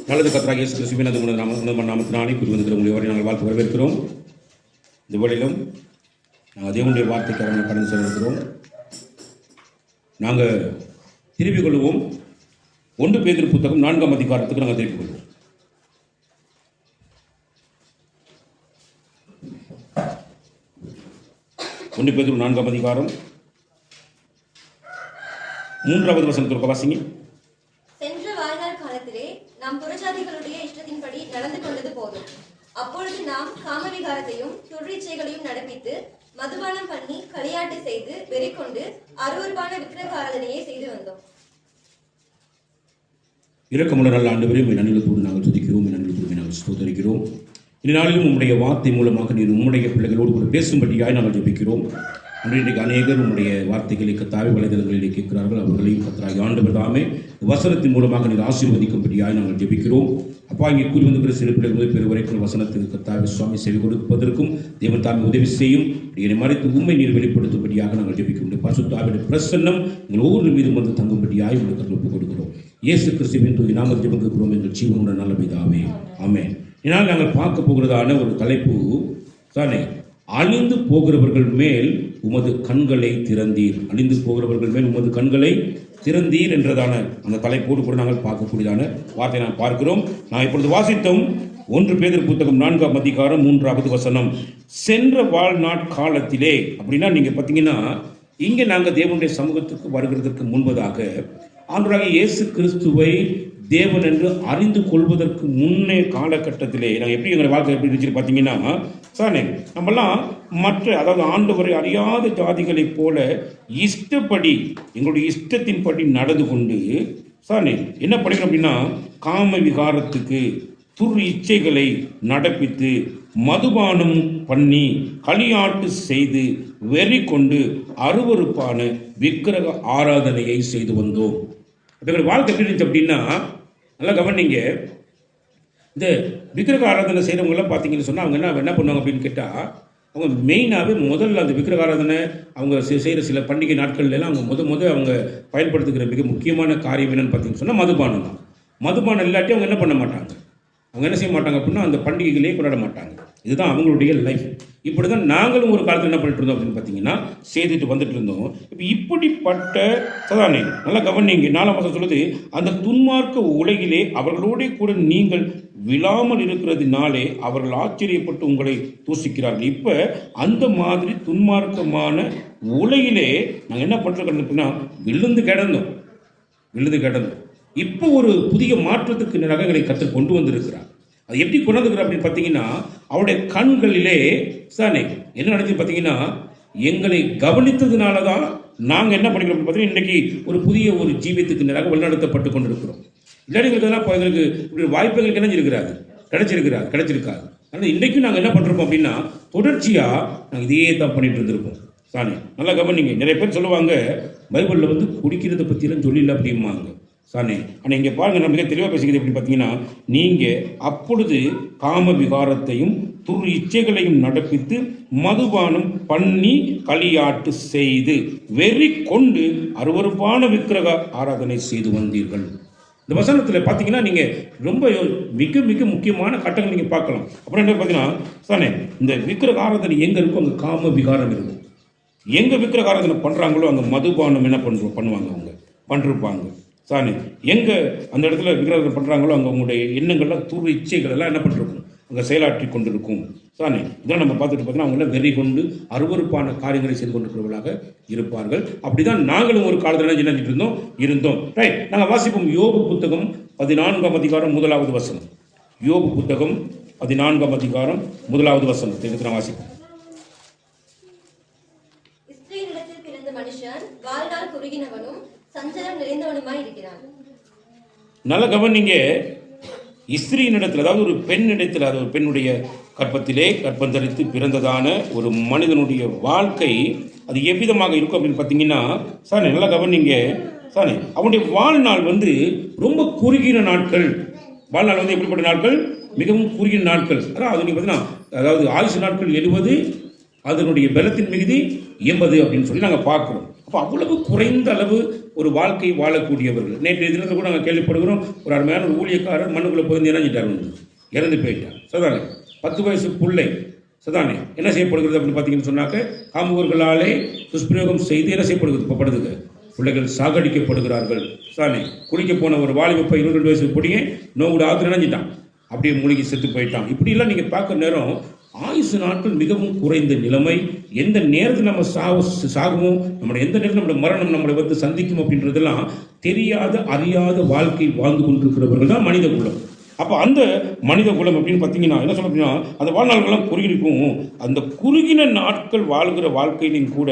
நல்லது கர்த்தராகிய இயேசு கிறிஸ்துவின் அந்த நாமத்தினாலே கூறி வந்திருக்கிற உங்களை நாங்கள் வாழ்த்து வரவேற்கிறோம். இந்த வேளையிலும் நாங்கள் தேவனுடைய வார்த்தைக்காக கடந்து செல்கிறோம். நாங்கள் திருப்பிக் கொள்வோம். 1 பேதுரு புத்தகம் 4ஆம் அதிகாரத்துக்கு நாங்கள் திருப்பிக் கொள்வோம். ஒன்று பேதுரு 4ஆம் அதிகாரம் 3வது வசனத்திற்கு வாசிங்க. சென்ற வாழ்நாள் காலத்திலே நாம் புறஜாதிகளுடைய இஷ்டத்தின்படி நடந்து கொண்டது போதும். அப்பொழுது நாம் காமவிகாரத்தையும் துர்ச்சைகளையும் நடப்பித்து மதுபானம் பண்ணி களியாட்டு செய்து வெறிக்கொண்டு அருவருப்பான விக்கிரக ஆராதனையை செய்து வந்தோம். இரக்கமுள்ள நல்ல ஆண்டவரே, உம்மை நன்றியோடு நாங்கள் துதிக்கிறோம், நன்றியோடு நாங்கள் ஸ்தோத்திரிக்கிறோம். இந்த நாளிலும் உம்முடைய வார்த்தை மூலமாக நீர் உம்முடைய பிள்ளைகளோடு கூட பேசும்படியாய் நாங்கள் ஜெபிக்கிறோம். இன்றைக்கு அநேகர் உம்முடைய வார்த்தைகளை கத்தாவே வலைதளங்களிலே கேட்கிறார்கள். அவர்களையும் கத்தராகி ஆண்டவர் தாமே வசனத்தின் மூலமாக நீர் ஆசீர்வதிக்கும்படியாய் நாங்கள் ஜெபிக்கிறோம். அப்பா, இங்கே கூறி வந்திருக்கிற சிறு பிள்ளைகள் முதல் பெரு வரைக்கும் வசனத்துக்கு கத்தாவே சுவாமி செவி கொடுப்பதற்கும் தேவன் தாமே உதவி செய்யும். என்னை மறைத்து உண்மை நீர் வெளிப்படுத்தும்படியாக நாங்கள் ஜெபிக்கிறோம். பரிசுத்தாவின் பிரசன்னம் எங்கள் ஒவ்வொரு மீதும் வந்து தங்கும்படியாய் உங்களுக்கு ஒப்புக் கொடுக்கிறோம். இயேசு கிறிஸ்துவின் தூய நாமத்தில் ஜெபிக்கிறோம் எங்கள் ஜீவனுடைய நல்ல பிதாவே, ஆமென். இதனால் நாங்கள் பார்க்க போகிறதான ஒரு தலைப்பு தானே, அழிந்து போகிறவர்கள் மேல் உமது கண்களை திறந்தீர். அழிந்து போகிறவர்கள் மேல் உமது கண்களை திறந்தீர் என்றதான அந்த தலைப்போடு கூட நாங்கள் பார்க்கக்கூடியதான வார்த்தை நான் பார்க்கிறோம். நான் இப்பொழுது வாசித்தோம் 1 பேதுரு புத்தகம் 4ஆம் அதிகாரம் 3வது வசனம். சென்ற வாழ்நாட்காலத்திலே அப்படின்னா நீங்கள் பார்த்தீங்கன்னா இங்கே நாங்கள் தேவனுடைய சமூகத்துக்கு வருகிறதுக்கு முன்பதாக ஆண்டவராகிய இயேசு கிறிஸ்துவை தேவன் என்று அறிந்து கொள்வதற்கு முன்னே காலகட்டத்திலே நாங்கள் எப்படி எங்கள் வாழ்க்கை எப்படி இருந்துச்சு பார்த்தீங்கன்னா சானே, நம்மெல்லாம் மற்ற அதாவது ஆண்டவரை அறியாத ஜாதிகளைப் போல இஷ்டப்படி எங்களுடைய இஷ்டத்தின்படி நடந்து கொண்டு சானே என்ன படிக்கிறோம் அப்படின்னா, காம விகாரத்துக்கு துர் இச்சைகளை நடப்பித்து மதுபானம் பண்ணி களியாட்டு செய்து வெறி கொண்டு அருவருப்பான விக்கிரக ஆராதனையை செய்து வந்தோம். எங்களுடைய வாழ்க்கை எப்படி இருந்துச்சு அப்படின்னா, நல்லா கவனிங்க. இந்த விக்கிரக ஆராதனை செய்கிறவங்களாம் பார்த்தீங்கன்னு சொன்னால் அவங்க என்ன பண்ணுவாங்க அப்படின்னு கேட்டால், அவங்க மெயினாகவே முதல்ல அந்த விக்கிரக ஆராதனை அவங்க செய்கிற சில பண்டிகை நாட்கள்லாம் அவங்க அவங்க பயன்படுத்துகிற மிக முக்கியமான காரியம் என்னென்னு பார்த்தீங்கன்னு சொன்னால் மதுபானம் தான். மதுபானம் இல்லாட்டி அவங்க என்ன பண்ண மாட்டாங்க, அவங்க என்ன செய்ய மாட்டாங்க அப்படின்னா அந்த பண்டிகைகளே கொண்டாட மாட்டாங்க. இதுதான் அவங்களுடைய லைஃப். இப்படி தான் நாங்களும் ஒரு காலத்தில் என்ன பண்ணிட்டு இருந்தோம் அப்படின்னு பார்த்தீங்கன்னா செய்துட்டு வந்துட்டு இருந்தோம். இப்போ இப்படிப்பட்ட சதானே நல்லா கவனிங்க. 4ஆம் வசனம் சொல்லுது, அந்த துன்மார்க்க உலகிலே அவர்களோட கூட நீங்கள் விழாமல் இருக்கிறதுனாலே அவர்கள் ஆச்சரியப்பட்டு உங்களை தூசிக்கிறார்கள். இப்போ அந்த மாதிரி துன்மார்க்கமான உலகிலே நாங்கள் என்ன பண்ணுறோம் அப்படின்னா விழுந்து கிடந்தோம். இப்போ ஒரு புதிய மாற்றத்துக்கு நகங்களை கற்றுக் கொண்டு வந்திருக்கிறார். அது எப்படி கொண்டாந்துக்கிறார் அப்படின்னு பார்த்தீங்கன்னா, அவருடைய கண்களிலே சானே என்ன நடந்துச்சு பார்த்தீங்கன்னா, எங்களை கவனித்ததுனால தான் நாங்கள் என்ன பண்ணிக்கிறோம் அப்படின்னு பார்த்தீங்கன்னா இன்றைக்கி ஒரு புதிய ஒரு ஜீவியத்துக்கு நேராக வழிநடத்தப்பட்டு கொண்டிருக்கிறோம். இல்லாட்டி எங்களுக்கு இப்படி வாய்ப்புகளுக்கு என்ன கிடைச்சிருக்காது. ஆனால் இன்றைக்கும் நாங்கள் என்ன பண்ணுறோம் அப்படின்னா தொடர்ச்சியாக நாங்கள் இதையே தான் பண்ணிட்டு இருந்திருக்கோம். சானே நல்லா கவனிங்க. நிறைய பேர் சொல்லுவாங்க பைபிளில் வந்து குடிக்கிறத பற்றியெல்லாம் சொல்லிடல அப்படிம்பாங்க சானே. ஆனால் இங்கே பாருங்கள், நான் மிக தெளிவாக பேசுகிறது எப்படி பார்த்தீங்கன்னா, நீங்கள் அப்பொழுது காம விகாரத்தையும் துர் இச்சைகளையும் நடப்பித்து மதுபானம் பண்ணி களியாட்டு செய்து வெறி கொண்டு அருவருப்பான விக்கிரக ஆராதனை செய்து வந்தீர்கள். இந்த வசனத்தில் பார்த்தீங்கன்னா நீங்கள் ரொம்ப மிக மிக முக்கியமான கட்டங்கள் நீங்கள் பார்க்கலாம். அப்புறம் என்ன பார்த்தீங்கன்னா சானே, இந்த விக்கிரக ஆராதனை எங்கே இருக்கும் அங்கே காம விகாரம் இருக்கும். எங்கே விக்கிரக ஆராதனை பண்ணுறாங்களோ அங்கே மதுபானம் என்ன பண்ணுவாங்க, அவங்க பண்ணிருப்பாங்க சானே. எங்கே அந்த இடத்துல விக்கிரகம் பண்ணுறாங்களோ அங்கே உங்களுடைய எண்ணங்கள்லாம் துர் இச்சைகள் எல்லாம் என்ன பண்ணிருக்கும், அங்கே செயலாற்றி கொண்டிருக்கும் சானே. இதெல்லாம் நம்ம பார்த்துட்டு பார்த்தீங்கன்னா அவங்களாம் வெறி கொண்டு அருவருப்பான காரியங்களை செய்து கொண்டிருக்கிறவர்களாக இருப்பார்கள். அப்படி தான் நாங்களும் ஒரு காலத்தில் என்ன இருந்தோம். ரைட், நாங்கள் வாசிப்போம். யோபு புத்தகம் 14ஆம் அதிகாரம் 1வது வசனம். யோபு புத்தகம் 14ஆம் அதிகாரம் 1வது வசனத்தை எடுத்து நான் வாசிப்போம். இஸ்ரவேலிடத்தில் பிறந்த மனுஷன் வாழ்நாள் குறுகினவனும் சஞ்சலம் நிறைந்தவனுமாய் இருக்கிறான். நல்ல கவனிங்க. இஸ்ரீனிடத்தில் அதாவது ஒரு பெண்ணிடத்தில், அது ஒரு பெண்ணுடைய கற்பம் தரித்து பிறந்ததான ஒரு மனிதனுடைய வாழ்க்கை அது எவ்விதமாக இருக்கும் அப்படின்னு பார்த்தீங்கன்னா சானே நல்லா கவனிங்க. சானே அவனுடைய வாழ்நாள் வந்து ரொம்ப குறுகின நாட்கள். வாழ்நாள் வந்து எப்படிப்பட்ட நாட்கள், மிகவும் குறுகின நாட்கள். அதான் அது நீங்கள் பார்த்தீங்கன்னா அதாவது ஆயுசு நாட்கள் 70, அதனுடைய பலத்தின் மிகுதி 80 அப்படின்னு சொல்லி நாங்கள் பார்க்குறோம். அப்போ அவ்வளவு குறைந்த அளவு ஒரு வாழ்க்கை வாழக்கூடியவர்கள். நேற்றைய தினத்தில் கூட நாங்கள் கேள்விப்படுகிறோம், ஒரு அருமையான ஒரு ஊழியக்காரர் மண்ணுக்குள்ளே போய் இறஞ்சிட்டார், இறந்து போயிட்டார். சதானே 10 வயசு பிள்ளை சதானே என்ன செய்யப்படுகிறது அப்படின்னு பார்த்தீங்கன்னு சொன்னாக்க, காமுகர்களாலே துஷ்பிரயோகம் செய்து என்ன செய்யப்படுகிறது, பிள்ளைகள் சாகடிக்கப்படுகிறார்கள். சானே குளிக்க போன ஒரு வாலிபப்பை 22 வயசு பொடியை நோவுட ஆற்று நினைஞ்சிட்டான், அப்படியே மூழ்கி செத்து போயிட்டான். இப்படிலாம் நீங்கள் பார்க்குற நேரம் ஆயுசு நாட்கள் மிகவும் குறைந்த நிலைமை. எந்த நேரத்தில் நம்ம சாகுவோம், நம்மளுடைய எந்த நேரத்தில் நம்மளுடைய மரணம் நம்மளை வந்து சந்திக்கும் அப்படின்றதெல்லாம் தெரியாத அறியாத வாழ்க்கை வாழ்ந்து கொண்டிருக்கிறவர்கள் தான் மனித குலம். அப்போ அந்த மனித குலம் அப்படின்னு பார்த்தீங்கன்னா என்ன சொல்ல அப்படின்னா, அந்த வாழ்நாள்கள்லாம் குறுகிருக்கும். அந்த குறுகின நாட்கள் வாழ்கிற வாழ்க்கையிலும் கூட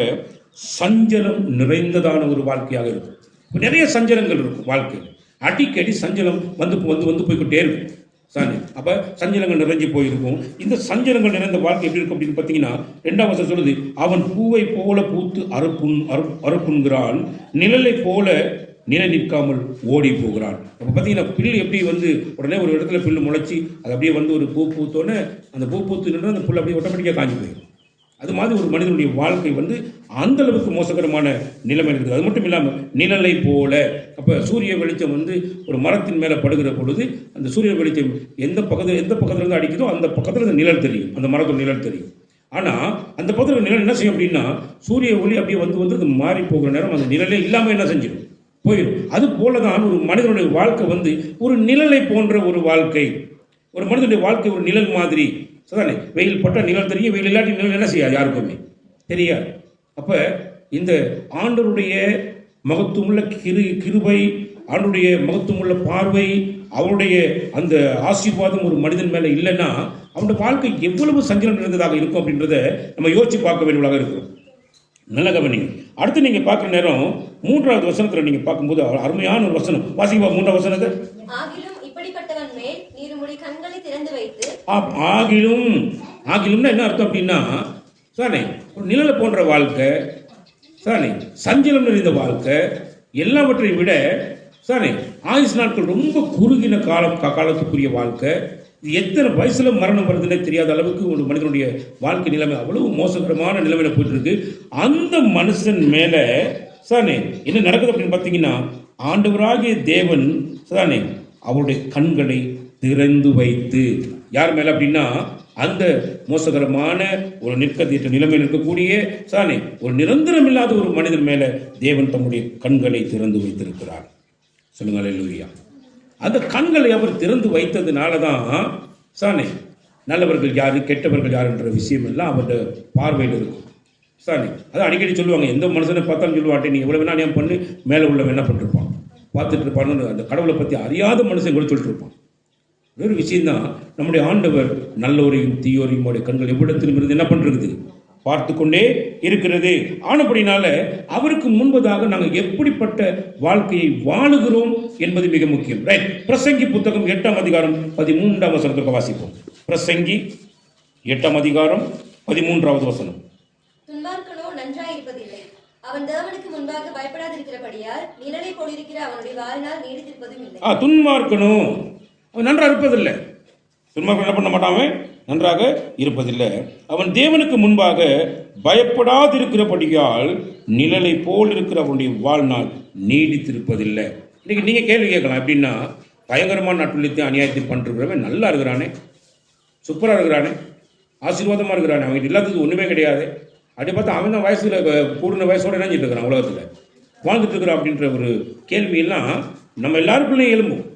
சஞ்சலம் நிறைந்ததான ஒரு வாழ்க்கையாக இருக்கும். நிறைய சஞ்சலங்கள் இருக்கும் வாழ்க்கையில், அடிக்கடி சஞ்சலம் வந்து வந்து வந்து போய்கிட்டே இருக்கும். சாரி, அப்போ சஞ்சலங்கள் நிறைஞ்சு போயிருக்கும். இந்த சஞ்சலங்கள் நிறைந்த வாழ்க்கை எப்படி இருக்கும் அப்படின்னு பார்த்தீங்கன்னா, 2ஆம் வசனம் சொல்லுது, அவன் பூவை போல பூத்து அறுப்புண்கிறான், நிழலை போல நிலை நிற்காமல் ஓடி போகிறான். அப்போ பார்த்தீங்கன்னா பில்லு எப்படி வந்து உடனே ஒரு இடத்துல பில்லு முளைச்சி அது அப்படியே வந்து ஒரு பூ பூத்தோன்னே அந்த பூ பூத்து நின்று அந்த புல் அப்படியே ஆட்டோமேட்டிக்காக காஞ்சி போயிடும். அது மாதிரி ஒரு மனிதனுடைய வாழ்க்கை வந்து அந்த அளவுக்கு மோசகரமான நிலைமை இருக்குது. அது மட்டும் இல்லாமல் நிழலை போல, அப்போ சூரிய வெளிச்சம் வந்து ஒரு மரத்தின் மேலே படுகிற பொழுது அந்த சூரிய வெளிச்சம் எந்த பக்கத்தில் இருந்து அடிக்குதோ அந்த பக்கத்தில் அந்த நிழல் தெரியும், அந்த மரத்தோட நிழல் தெரியும். ஆனால் அந்த பக்கத்தில் நிழல் என்ன செய்யும் அப்படின்னா, சூரிய ஒளி அப்படியே வந்து வந்து அது மாறி போகிற நேரம் அந்த நிழலே இல்லாமல் என்ன செஞ்சிடும், போயிடும். அது போல தான் ஒரு மனிதனுடைய வாழ்க்கை வந்து ஒரு நிழலை போன்ற ஒரு வாழ்க்கை. ஒரு மனிதனுடைய வாழ்க்கை ஒரு நிழல் மாதிரி. சரிதானே, வெயில் பட்டால் நிழல் தெரியும், வெயில் இல்லாட்டி நிழல் என்ன செய்யாது, யாருக்குமே தெரியாது. அப்போ இந்த ஆண்டவருடைய மகத்துவமுள்ள கிருபை, ஆண்டவருடைய மகத்துவமுள்ள பார்வை, அவருடைய அந்த ஆசீர்வாதம் ஒரு மனிதன் மேலே இல்லைன்னா அவனுடைய வாழ்க்கை எவ்வளவு சஞ்சலம் நிறைந்ததாக இருக்கும் அப்படின்றத நம்ம யோசிச்சு பார்க்க வேண்டியதாக இருக்கும். நல்ல கவனிங்க. அடுத்து நீங்கள் பார்க்குற நேரம் 3வது வசனத்தில் நீங்கள் பார்க்கும்போது அருமையான ஒரு வசனம் வாசிப்பா. 3வது வசனத்தை, ஆகிலும் இப்படிப்பட்டவன் மேல் நீர் உம்முடைய கண்களை திறந்து வைத்து. ஆகிலும்னா என்ன அர்த்தம் அப்படின்னா, சானே ஒரு நிழலை போன்ற வாழ்க்கை, சானே சஞ்சலம் நிறைந்த வாழ்க்கை, எல்லாவற்றையும் விட சானே ஆயுசு நாட்கள் ரொம்ப குறுகின காலத்துக்குரிய வாழ்க்கை. இது எத்தனை வயசுல மரணம் வருதுன்னே தெரியாத அளவுக்கு ஒரு மனிதனுடைய வாழ்க்கை நிலைமை அவ்வளவு மோசகரமான நிலைமையில போயிட்டு இருக்கு. அந்த மனுஷன் மேல சானே என்ன நடக்குது அப்படின்னு பார்த்தீங்கன்னா, ஆண்டவராகிய தேவன் சானே அவருடைய கண்களை திறந்து வைத்து, யார் மேல அப்படின்னா அந்த மோசகரமான ஒரு நிற்கதியற்ற நிலைமையில் இருக்கக்கூடிய சானே ஒரு நிரந்தரம் இல்லாத ஒரு மனிதன் மேல தேவன் தம்முடைய கண்களை திறந்து வைத்திருக்கிறார். சொல்லுங்க அல்லேலூயா. அந்த கண்களை அவர் திறந்து வைத்ததுனால தான் சானே நல்லவர்கள் யாரு கெட்டவர்கள் யாருன்ற விஷயம் எல்லாம் அவருடைய பார்வையில் இருக்கும். சானே அதான் அடிக்கடி சொல்லுவாங்க, எந்த மனுஷனை பார்த்தாலும் சொல்லுவாட்டே, நீ எவ்வளவு வேணா அநியாயம் பண்ணு, மேலே உள்ளவன் என்ன பண்ணிருப்பான் பார்த்துட்டு இருப்பான்னு அந்த கடவுளை பற்றி அறியாத மனுஷன் கூட சொல்லிட்டு இருப்பான். வேறு விஷயம்தான், நம்முடைய ஆண்டவர் நல்லோரையும் தீயோரையும் அவருடைய கண்கள் எவ்விடத்திலும் இருந்து என்ன பண்ணுறது, பார்த்து கொண்டே இருக்கிறது. ஆனபடினால அவருக்கு முன்பதாக நாங்கள் எப்படிப்பட்ட வாழ்க்கையை வாழுகிறோம் என்பது மிக முக்கியம். ரைட், பிரசங்கி புத்தகம் 8ஆம் அதிகாரம் 13ஆம் வசனத்துக்கு வாசிப்போம். பிரசங்கி 8ஆம் அதிகாரம் 13வது வசனம். துன்மார்க்கனோ நன்றாயிருப்பதில்லை, அவன் தேவனுக்கு முன்பாக பயப்படாதிருக்கிறபடியால் நிழலை போலிருக்கிற அவனுடைய வாழ்நாள் நீடித்திருப்பதும் இல்லை. துன்மார்க்கனோ அவன் நன்றாக இருப்பதில்லை. துன்மார்க்கன் என்ன பண்ண மாட்டான், நன்றாக இருப்பதில்லை. அவன் தேவனுக்கு முன்பாக பயப்படாதிருக்கிறபடியால் நிழலை போல் இருக்கிற அவனுடைய வாழ்நாள் நீடித்திருப்பதில்லை. இன்னைக்கு நீங்கள் கேள்வி கேட்கலாம், எப்படின்னா பயங்கரமான நட்டுழியத்தை அநியாயத்தை பண்ணிருக்கிறவன் நல்லா இருக்கிறானே, சூப்பராக இருக்கிறானே, ஆசீர்வாதமாக இருக்கிறானே, அவங்ககிட்ட இல்லாதது ஒன்றுமே கிடையாது. அப்படி பார்த்தா அவன் தான் வயசில் கூடுன வயசோடு இணைஞ்சிட்டு இருக்கிறான், உலகத்தில் வாழ்ந்துட்டு இருக்கிறான் அப்படின்ற ஒரு கேள்வியெல்லாம் நம்ம எல்லாருக்குள்ளேயும் எழும்பும்.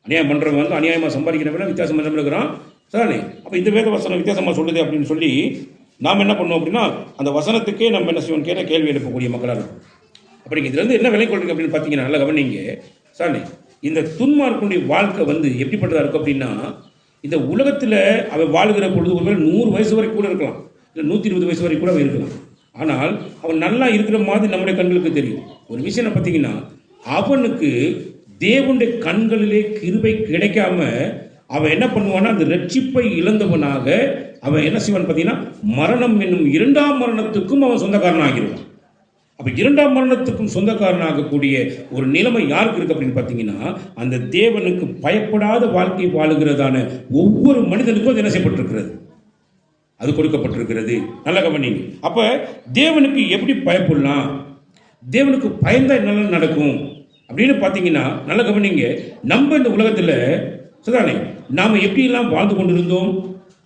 அநியாயம் பண்ணுறவங்க வந்து அநியாயமாக சம்பாதிக்கிறவங்க வித்தியாசம் என்ன இருக்கிறான் சார். அப்போ இந்த வேத வசனம் வித்தியாசமாக சொல்லுது அப்படின்னு சொல்லி நாம் என்ன பண்ணுவோம் அப்படின்னா, அந்த வசனத்துக்கே நம்ம என்ன செய்வோம் கேட்டால் கேள்வி எழுப்பக்கூடிய மக்களாக இருக்கும். அப்படி இதுலேருந்து என்ன விலை கொள்றீங்க அப்படின்னு பார்த்தீங்கன்னா, நல்லா கவனிங்க சார். இந்த துன்மார்க்கனுடைய வாழ்க்கை வந்து எப்படிப்பட்டதாக இருக்கும் அப்படின்னா, இந்த உலகத்தில் அவன் வாழ்கிற பொழுது ஒருவேளை 100 வயசு வரைக்கும் கூட இருக்கலாம், இல்லை 120 வயசு வரைக்கும் கூட அவன் இருக்கலாம். ஆனால் அவன் நல்லா இருக்கிற மாதிரி நம்முடைய கண்களுக்கு தெரியும். ஒரு விஷயம் பார்த்தீங்கன்னா, அவனுக்கு தேவனுடைய கண்களிலே கிருபை கிடைக்காம அவன் என்ன பண்ணுவான்னா, அந்த ரட்சிப்பை இழந்தவனாக அவன் என்ன செய்வான் பார்த்தீங்கன்னா, மரணம் என்னும் 2ஆம் மரணத்துக்கும் அவன் சொந்தக்காரன் ஆகிடுவான். அப்போ 2ஆம் மரணத்துக்கும் சொந்தக்காரனாகக்கூடிய ஒரு நிலைமை யாருக்கு இருக்கு அப்படின்னு பார்த்தீங்கன்னா, அந்த தேவனுக்கு பயப்படாத வாழ்க்கை வாழுகிறதான ஒவ்வொரு மனிதனுக்கும் அது என்ன செய்யப்பட்டிருக்கிறது, அது கொடுக்கப்பட்டிருக்கிறது. நல்ல கவனிங்க. அப்போ தேவனுக்கு எப்படி பயப்படலாம், தேவனுக்கு பயந்தா என்னெல்லாம் நடக்கும் அப்படின்னு பார்த்தீங்கன்னா நல்ல கவனிங்க. நம்ம இந்த உலகத்தில் சரிதானே நாம் எப்படியெல்லாம் வாழ்ந்து கொண்டிருந்தோம்,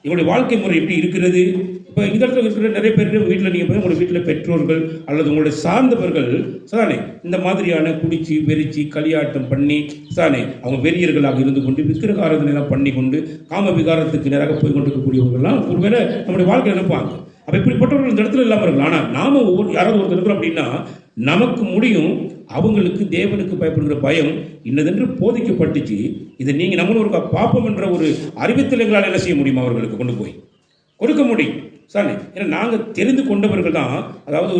எங்களுடைய வாழ்க்கை முறை எப்படி இருக்கிறது. இப்போ இந்த இடத்துல இருக்கிற நிறைய பேர் வீட்டில் நீங்கள் போய் உங்களுடைய வீட்டில் பெற்றோர்கள் அல்லது உங்களுடைய சார்ந்தவர்கள் சரிதானே இந்த மாதிரியான குடிச்சு வெறிச்சு களியாட்டம் பண்ணி சரிதானே அவங்க வெறியர்களாக இருந்து கொண்டு விக்கிர ஆராதனைலாம் பண்ணி கொண்டு காம விகாரத்துக்கு நேராக போய் கொண்டிருக்கக்கூடியவர்கள்லாம் ஒருவேளை நம்முடைய வாழ்க்கை நினைப்பாங்க. அப்போ இப்படிப்பட்டவர்கள் இந்த இடத்துல இல்லாமல் இருக்கலாம். ஆனால் நாம யாராவது ஒருத்தர் இருக்கிறோம் அப்படின்னா நமக்கு முடியும் அவங்களுக்கு தேவனுக்கு பயப்படுகிற பயம் இன்னதென்று போதிக்கப்பட்டுச்சு. இதை நீங்கள் நம்மளும் ஒரு பாப்பம் என்ற ஒரு அறிவித்தல் எங்களால் என்ன செய்ய முடியுமா அவர்களுக்கு கொண்டு போய் கொடுக்க முடியும் சார். ஏன்னா நாங்கள் தெரிந்து கொண்டவர்கள் தான். அதாவது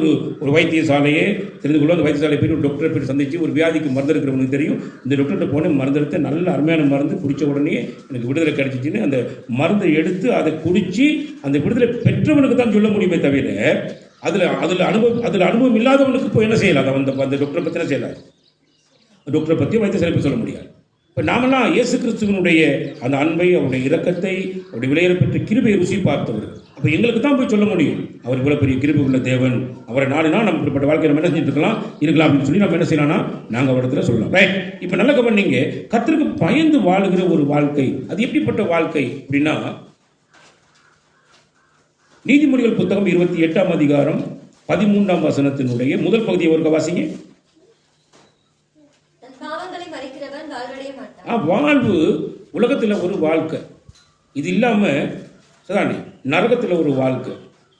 ஒரு வைத்தியசாலையே தெரிந்து கொள்ளும். அந்த வைத்தியசாலை போய் ஒரு டாக்டரை போய் சந்திச்சு ஒரு வியாதிக்கு மருந்து இருக்கிறவங்களுக்கு தெரியும். இந்த டாக்டர்கிட்ட போனேன், மருந்து எடுத்து நல்ல அருமையான மருந்து குடித்த உடனே எனக்கு விடுதலை கிடைச்சிச்சின்னு அந்த மருந்தை எடுத்து அதை குடித்து அந்த விடுதலை பெற்றவனுக்கு தான் சொல்ல முடியுமே தவிர அதில் அனுபவம் இல்லாதவனுக்கு போய் என்ன செய்யலாம்? அந்த டாக்டரை பற்றி என்ன செய்யலாம்? டாக்டரை பற்றி வைத்தியசாலை போய் சொல்ல முடியாது. இப்போ நாமெல்லாம் இயேசு கிறிஸ்துவனுடைய அந்த அன்பை, அவருடைய இரக்கத்தை, அவருடைய விலையேற பெற்ற கிருபையை ருசி பார்த்தவர். அப்போ எங்களுக்கு தான் போய் சொல்ல முடியும் அவர் இவ்வளோ பெரிய கிருபை உள்ள தேவன், அவரை நாடுனா நம்ம இப்படிப்பட்ட வாழ்க்கை நம்ம என்ன செஞ்சுட்டு இருக்கலாம் அப்படின்னு சொல்லி நம்ம என்ன செய்யலாம்னா நாங்கள் அவரிடத்துல சொல்லலாம். ரைட். இப்போ நல்ல கவனிங்க, கர்த்தருக்கு பயந்து வாழுகிற ஒரு வாழ்க்கை அது எப்படிப்பட்ட வாழ்க்கை அப்படின்னா, நீதிமொழிகள் புத்தகம் 28ஆம் அதிகாரம் 13ஆம் வசனத்தினுடைய முதல் பகுதியை ஒரு வாசிங்க. வாழ்வு உலகத்தில் ஒரு வாழ்க்கை, இது இல்லாமல் சரிதானே நரகத்தில் ஒரு வாழ்க்கை,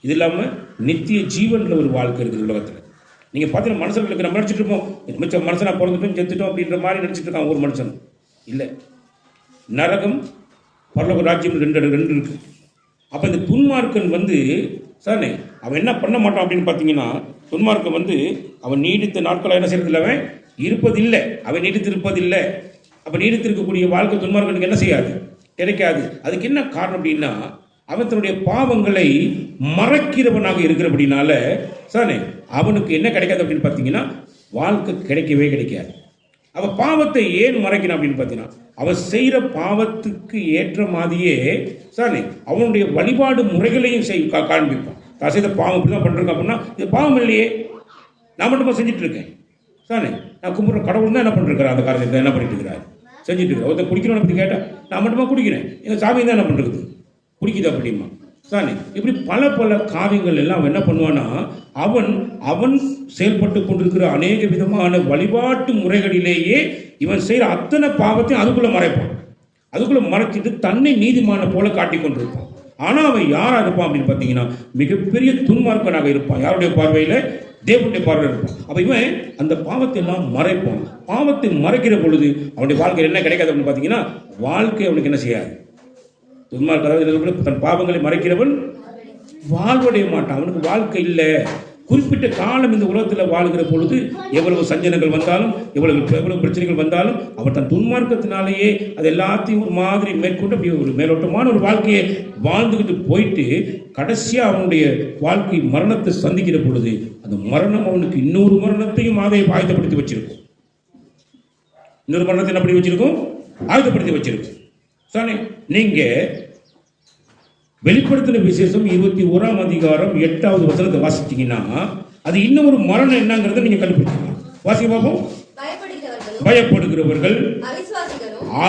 இது இல்லாமல் நித்திய ஜீவனில் ஒரு வாழ்க்கை இருக்குது உலகத்தில். நீங்கள் பார்த்தீங்கன்னா மனுஷர்களுக்கு நம்ம நினச்சிட்டு இருப்போம் மிச்சம் மனுஷனாக பிறந்துட்டோம் செத்துட்டோம் அப்படின்ற மாதிரி நினச்சிட்டு இருக்கான் ஒரு மனுஷன். இல்லை, நரகம் பரலோக ராஜ்யம் ரெண்டு இருக்குது. அப்போ இந்த துன்மார்க்கன் சரிதானே அவன் என்ன பண்ண மாட்டான் அப்படின்னு பார்த்தீங்கன்னா, துன்மார்க்கன் அவன் நீடித்த நாட்களாக என்ன செய்யறதில்லை, அவன் இருப்பதில்லை, அவன் நீடித்திருப்பதில்லை. அப்போ நீடித்திருக்கக்கூடிய வாழ்க்கை துன்மார்க்கனுக்கு என்ன செய்யாது, கிடைக்காது. அதுக்கு என்ன காரணம் அப்படின்னா, அவன் தன்னுடைய பாவங்களை மறைக்கிறவனாக இருக்கிறபடினால சரிதானே அவனுக்கு என்ன கிடைக்காது அப்படின்னு பார்த்தீங்கன்னா வாழ்க்கை கிடைக்கவே கிடைக்காது. அவன் பாவத்தை ஏன் மறைக்கிறான் அப்படின்னு பார்த்தீங்கன்னா, அவன் செய்கிற பாவத்துக்கு ஏற்ற மாதிரியே சரிதானே அவனுடைய வழிபாடு முறைகளையும் காண்பிப்பான். தான் செய்த பாவம் இப்படி தான் பண்ணுறேன் அப்படின்னா இது பாவம் இல்லையே, நான் மட்டுமா செஞ்சுட்டு இருக்கேன் சரிதானே, நான் கும்பிட்ற கடவுள் தான் என்ன பண்ணிருக்கிறேன், அந்த காரியத்தை என்ன பண்ணிட்டு இருக்கிறார் செஞ்சுட்டு இருக்கிறேன். ஒருத்தர் குடிக்கிறோன்னு அப்படி கேட்டால் நான் மட்டுமா குடிக்கிறேன், எங்கள் சாமி தான் என்ன பண்ணுறது குடிக்குது அப்படிமா சரிதானே. இப்படி பல காரியங்கள் எல்லாம் அவன் என்ன பண்ணுவான்னா, அவன் செயல்பட்டு கொண்டிருக்கிற அநேக விதமான வழிபாட்டு முறைகளிலேயே இவன் செய்கிற அத்தனை பாவத்தையும் அதுக்குள்ளே மறைப்பான். அதுக்குள்ளே மறைச்சிட்டு தன்னை நீதிமான போல காட்டி கொண்டிருப்பான். ஆனால் அவன் யாராக இருப்பான் அப்படின்னு பார்த்தீங்கன்னா மிகப்பெரிய துன்மார்க்கனாக இருப்பான். யாருடைய பார்வையில், தேவனுடைய பார்வையில் இருப்பான். அப்போ இவன் அந்த பாவத்தை எல்லாம் மறைப்பான். பாவத்தை மறைக்கிற பொழுது அவனுடைய வாழ்க்கையில் என்ன கிடைக்காது அப்படின்னு பார்த்தீங்கன்னா, வாழ்க்கை அவனுக்கு என்ன செய்யாது, துன்மார்க்க, அதாவது தன் பாவங்களை மறைக்கிறவன் வாழ்வடைய மாட்டான், அவனுக்கு வாழ்க்கை இல்லை. குறிப்பிட்ட காலம் இந்த உலகத்தில் வாழ்கிற பொழுது எவ்வளவு சஞ்சனங்கள் வந்தாலும் எவ்வளவு பிரச்சனைகள் வந்தாலும் அவன் தன் துன்மார்க்கத்தினாலேயே அது எல்லாத்தையும் ஒரு மாதிரி மேற்கொண்டு அப்படி ஒரு மேலோட்டமான ஒரு வாழ்க்கையை வாழ்ந்துக்கிட்டு போயிட்டு கடைசியாக அவனுடைய வாழ்க்கை மரணத்தை சந்திக்கிற பொழுது அந்த மரணம் அவனுக்கு இன்னொரு மரணத்தையும் ஆயத்தப்படுத்தி வச்சிருக்கும். இன்னொரு மரணத்தை என்ன பண்ணி வச்சிருக்கும், ஆயத்தப்படுத்தி வச்சிருக்கும். சானே நீங்க வெளிப்படுத்தின விசேஷம் 21ஆம் அதிகாரம் 8வது வசனத்தை வாசிச்சீங்கன்னா அது இன்னும் ஒரு மரணம் என்னங்கிறத நீங்க கண்டுபிடிக்கலாம். வாசிக்க பார்ப்போம். பயப்படுகிறவர்கள்,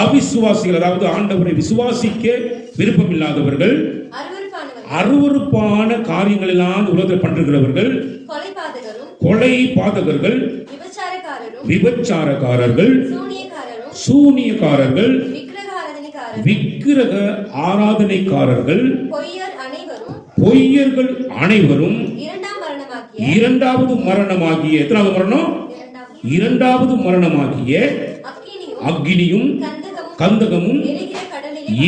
அவிசுவாசிகள், அதாவது ஆண்டவரை விசுவாசிக்க விருப்பம் இல்லாதவர்கள், அருவருப்பான காரியங்கள் எல்லாம் உலகத்தில் பண்றவர்கள், கொலை பாதகர்கள், விபச்சாரக்காரர்கள், சூனியக்காரர்கள், விக்கிரக ஆராதனைக்காரர்கள், பொய்யர்கள் அனைவரும் இரண்டாவது மரணமாகிய, எத்தனாவது மரணம், இரண்டாவது மரணமாகிய அக்கினியும் கந்தகமும்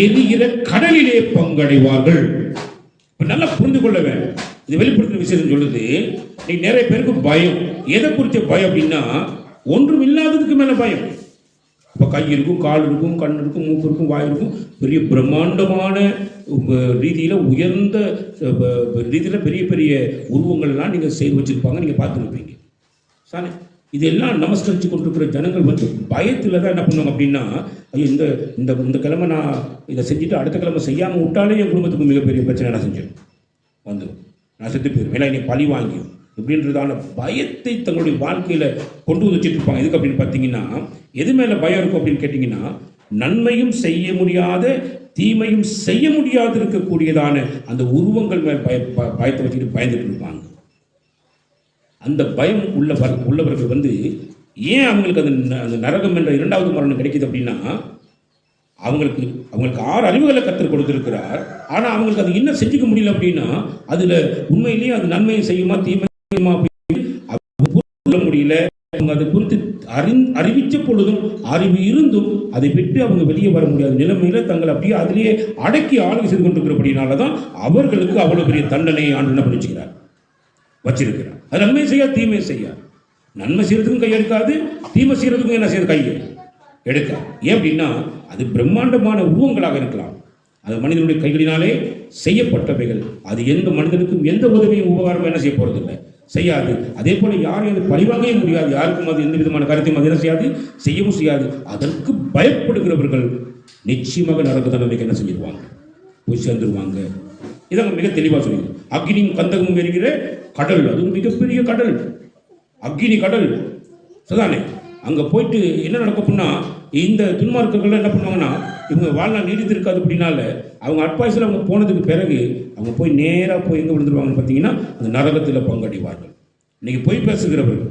எரிகிற கடலிலே பங்கடைவார்கள். நல்லா புரிந்து கொள்ள வேண்டும். இது வெளிப்படுத்தின விஷயம் சொல்லுது. நிறைய பேருக்கு பயம். எதை குறித்த பயம் அப்படின்னா, ஒன்றும் இல்லாததுக்கு மேல பயம். இப்போ கை இருக்கும், கால் இருக்கும், கண் இருக்கும், மூக்கு இருக்கும், வாய் இருக்கும். பெரிய பிரம்மாண்டமான ரீதியில், உயர்ந்த ரீதியில் பெரிய பெரிய உருவங்கள்லாம் நீங்கள் செய்து வச்சுருப்பாங்க, நீங்கள் பார்த்துருப்பீங்க. சாரி, இதெல்லாம் நமஸ்கரித்து கொண்டிருக்கிற ஜனங்கள் பயத்தில் தான் என்ன பண்ணுவாங்க அப்படின்னா, ஐயோ இந்த இந்த இந்த கிழமை நான் இதை செஞ்சுட்டு அடுத்த கிழமை செய்யாமல் விட்டாலே என் குடும்பத்துக்கு மிகப்பெரிய பிரச்சனை நான் செஞ்சிடும் வந்துடும், நான் செத்து போயிடும், ஏன்னா என்னை பழி வாங்கியும் இப்படின்றதான பயத்தை தங்களுடைய வாழ்க்கையில கொண்டு வச்சுட்டு இருப்பாங்க. எதுக்கு அப்படின்னு பார்த்தீங்கன்னா, எது மேல பயம் இருக்கும் அப்படின்னு கேட்டீங்கன்னா, நன்மையும் செய்ய முடியாத தீமையும் செய்ய முடியாது இருக்கக்கூடியதான அந்த உருவங்கள் மேல் பயத்தை வச்சுட்டு பயந்துட்டு இருப்பாங்க. அந்த பயம் உள்ளவர்கள் வந்து ஏன் அவங்களுக்கு அந்த நரகம் என்ற இரண்டாவது மரணம் கிடைக்குது அப்படின்னா, அவங்களுக்கு 6 அறிவுகளை கர்த்தர் கொடுத்திருக்கிறார். ஆனா அவங்களுக்கு அது என்ன செஞ்சுக்க முடியல அப்படின்னா, அதுல உண்மையிலேயே அது நன்மையை செய்யுமா தீமையுமா அப்படின்னு முடியல. அவங்க அதை குறித்து அறிவிச்ச பொழுதும் அறிவு இருந்தும் அதை விட்டு அவங்க வெளியே வர முடியாத நிலைமையில தங்களை அப்படியே அதிலேயே அடக்கி ஆளுகை செய்து கொண்டிருக்கிறபடினாலதான் அவர்களுக்கு அவ்வளவு பெரிய தண்டனையை ஆண்டு என்ன பண்ணிச்சுக்கிறார், வச்சிருக்கிறார். அது நன்மை செய்யாது தீமை செய்யாது. நன்மை செய்யறதுக்கும் கை எடுக்காது, தீமை செய்யறதுக்கும் என்ன செய்யறது, கை எடுக்காது. ஏன் அப்படின்னா அது பிரம்மாண்டமான உருவங்களாக இருக்கலாம், அது மனிதனுடைய கைகளினாலே செய்யப்பட்டவைகள். அது எந்த மனிதனுக்கும் எந்த உதவியும் உபகாரம் என்ன செய்ய போறது இல்லை, செய்யாது. அதே போல யாரையும் அது பழிவாங்கவே முடியாது. யாருக்கும் அது எந்த விதமான கருத்தையும் அது என்ன செய்யாது, செய்யவும் செய்யாது. அதற்கு பயப்படுகிறவர்கள் நிச்சயமாக நரக தண்டனைக்கு என்ன செஞ்சிருவாங்க, போய் சேர்ந்துருவாங்க. இதாங்க மிக தெளிவாக சொல்லிடுது. அக்னியும் கந்தகமும் எரிகிற கடல், அது மிகப்பெரிய கடல், அக்னி கடல். சரிதானே? அங்க போயிட்டு என்ன நடக்கும்னா, இந்த துன்மார்க்கர்கள் என்ன பண்ணுவாங்கன்னா, இவங்க வாழ்நாள் நீடித்து இருக்காது அப்படின்னால அவங்க அட்வைஸில் அவங்க போனதுக்கு பிறகு அவங்க போய் நேராக போய் எங்கே விழுந்துருவாங்கன்னு பார்த்தீங்கன்னா, அந்த நரகத்தில் பங்கடைவார்கள். இன்னைக்கு பொய் பேசுகிறவர்கள்,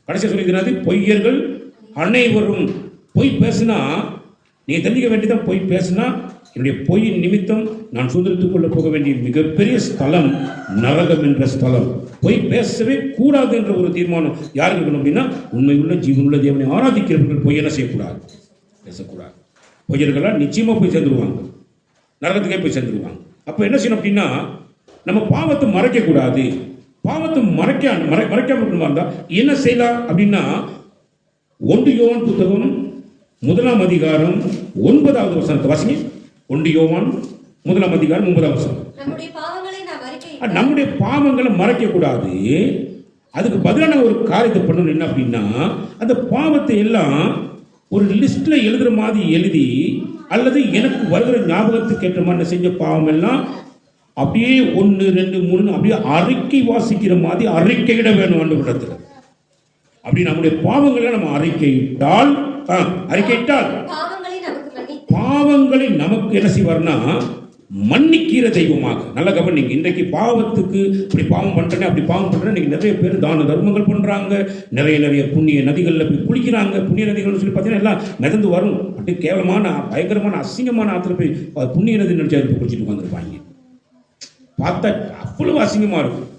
கடைசியாக சொல்லிக்கிறது பொய்யர்கள் அனைவரும். பொய் பேசுனா நீங்கள் தெரிஞ்சுக்க வேண்டியதான், பொய் பேசுனா என்னுடைய பொய்யின் நிமித்தம் நான் சுதந்திரத்துக் கொள்ள போக வேண்டிய மிகப்பெரிய ஸ்தலம் நரகம் என்ற ஸ்தலம். பொய் பேசவே கூடாது என்ற ஒரு தீர்மானம் யாருக்கு இருக்கணும் அப்படின்னா, உண்மையுள்ள ஜீவனுள்ள தேவனை ஆராதிக்கிறவர்கள் பொய் என்ன செய்யக்கூடாது, பேசக்கூடாது. பொய்யர்களால் நிச்சயமா போய் சேர்ந்துருவாங்க, நரகத்துக்கே போய் சேர்ந்துருவாங்க. அப்போ என்ன செய்யணும் அப்படின்னா, நம்ம பாவத்தை மறைக்கக்கூடாது. பாவத்தை மறைக்காம இருந்தா என்ன செய்யலாம் அப்படின்னா, 1 யோவான் புத்தகம் 1ஆம் அதிகாரம் 9வது வசனத்தை வாசிங்க. 1 யோவான் 1ஆம் அதிகாரம் 9வது வசனம். நம்முடைய பாவங்களை மறைக்க கூடாது. அதுக்கு பதிலான ஒரு காரியத்தை பண்ணணும். என்ன அப்படின்னா, அந்த பாவத்தை எல்லாம் ஒரு லிஸ்ட்ல எழுதுற மாதிரி எழுதி, அல்லது எனக்கு வருகிற ஞாபகத்துக்கு ஏற்ற மாதிரி செஞ்ச பாவம் எல்லாம் அப்படியே 1, 2, 3 அப்படியே அறிக்கை வாசிக்கிற மாதிரி அறிக்கையிட வேணும் ஆண்டவரிடத்துல. அப்படி நம்முடைய பாவங்களை நம்ம அறிக்கையிட்டால் பாவங்களை நமக்கு என்ன செய்வார்னா மன்னிக்கிற தெய்வமாக. நல்ல கவனிங்க. இன்றைக்கு பாவத்துக்கு இப்படி பாவம் பண்றேன் அப்படி பாவம் பண்றேன். இன்னைக்கு நிறைய பேர் தான தர்மங்கள் பண்றாங்க, நிறைய புண்ணிய நதிகளில் போய் குளிக்கிறாங்க. புண்ணிய நதிகள்னு சொல்லி பார்த்தீங்கன்னா எல்லாம் மிதந்து வரும். அப்படியே கேவலமான பயங்கரமான அசிங்கமான ஆத்துல போய் புண்ணிய நதி நினைச்சு குளிச்சுட்டு உட்காந்துருப்பாங்க. பார்த்தா அவ்வளவு அசிங்கமா இருக்கும்.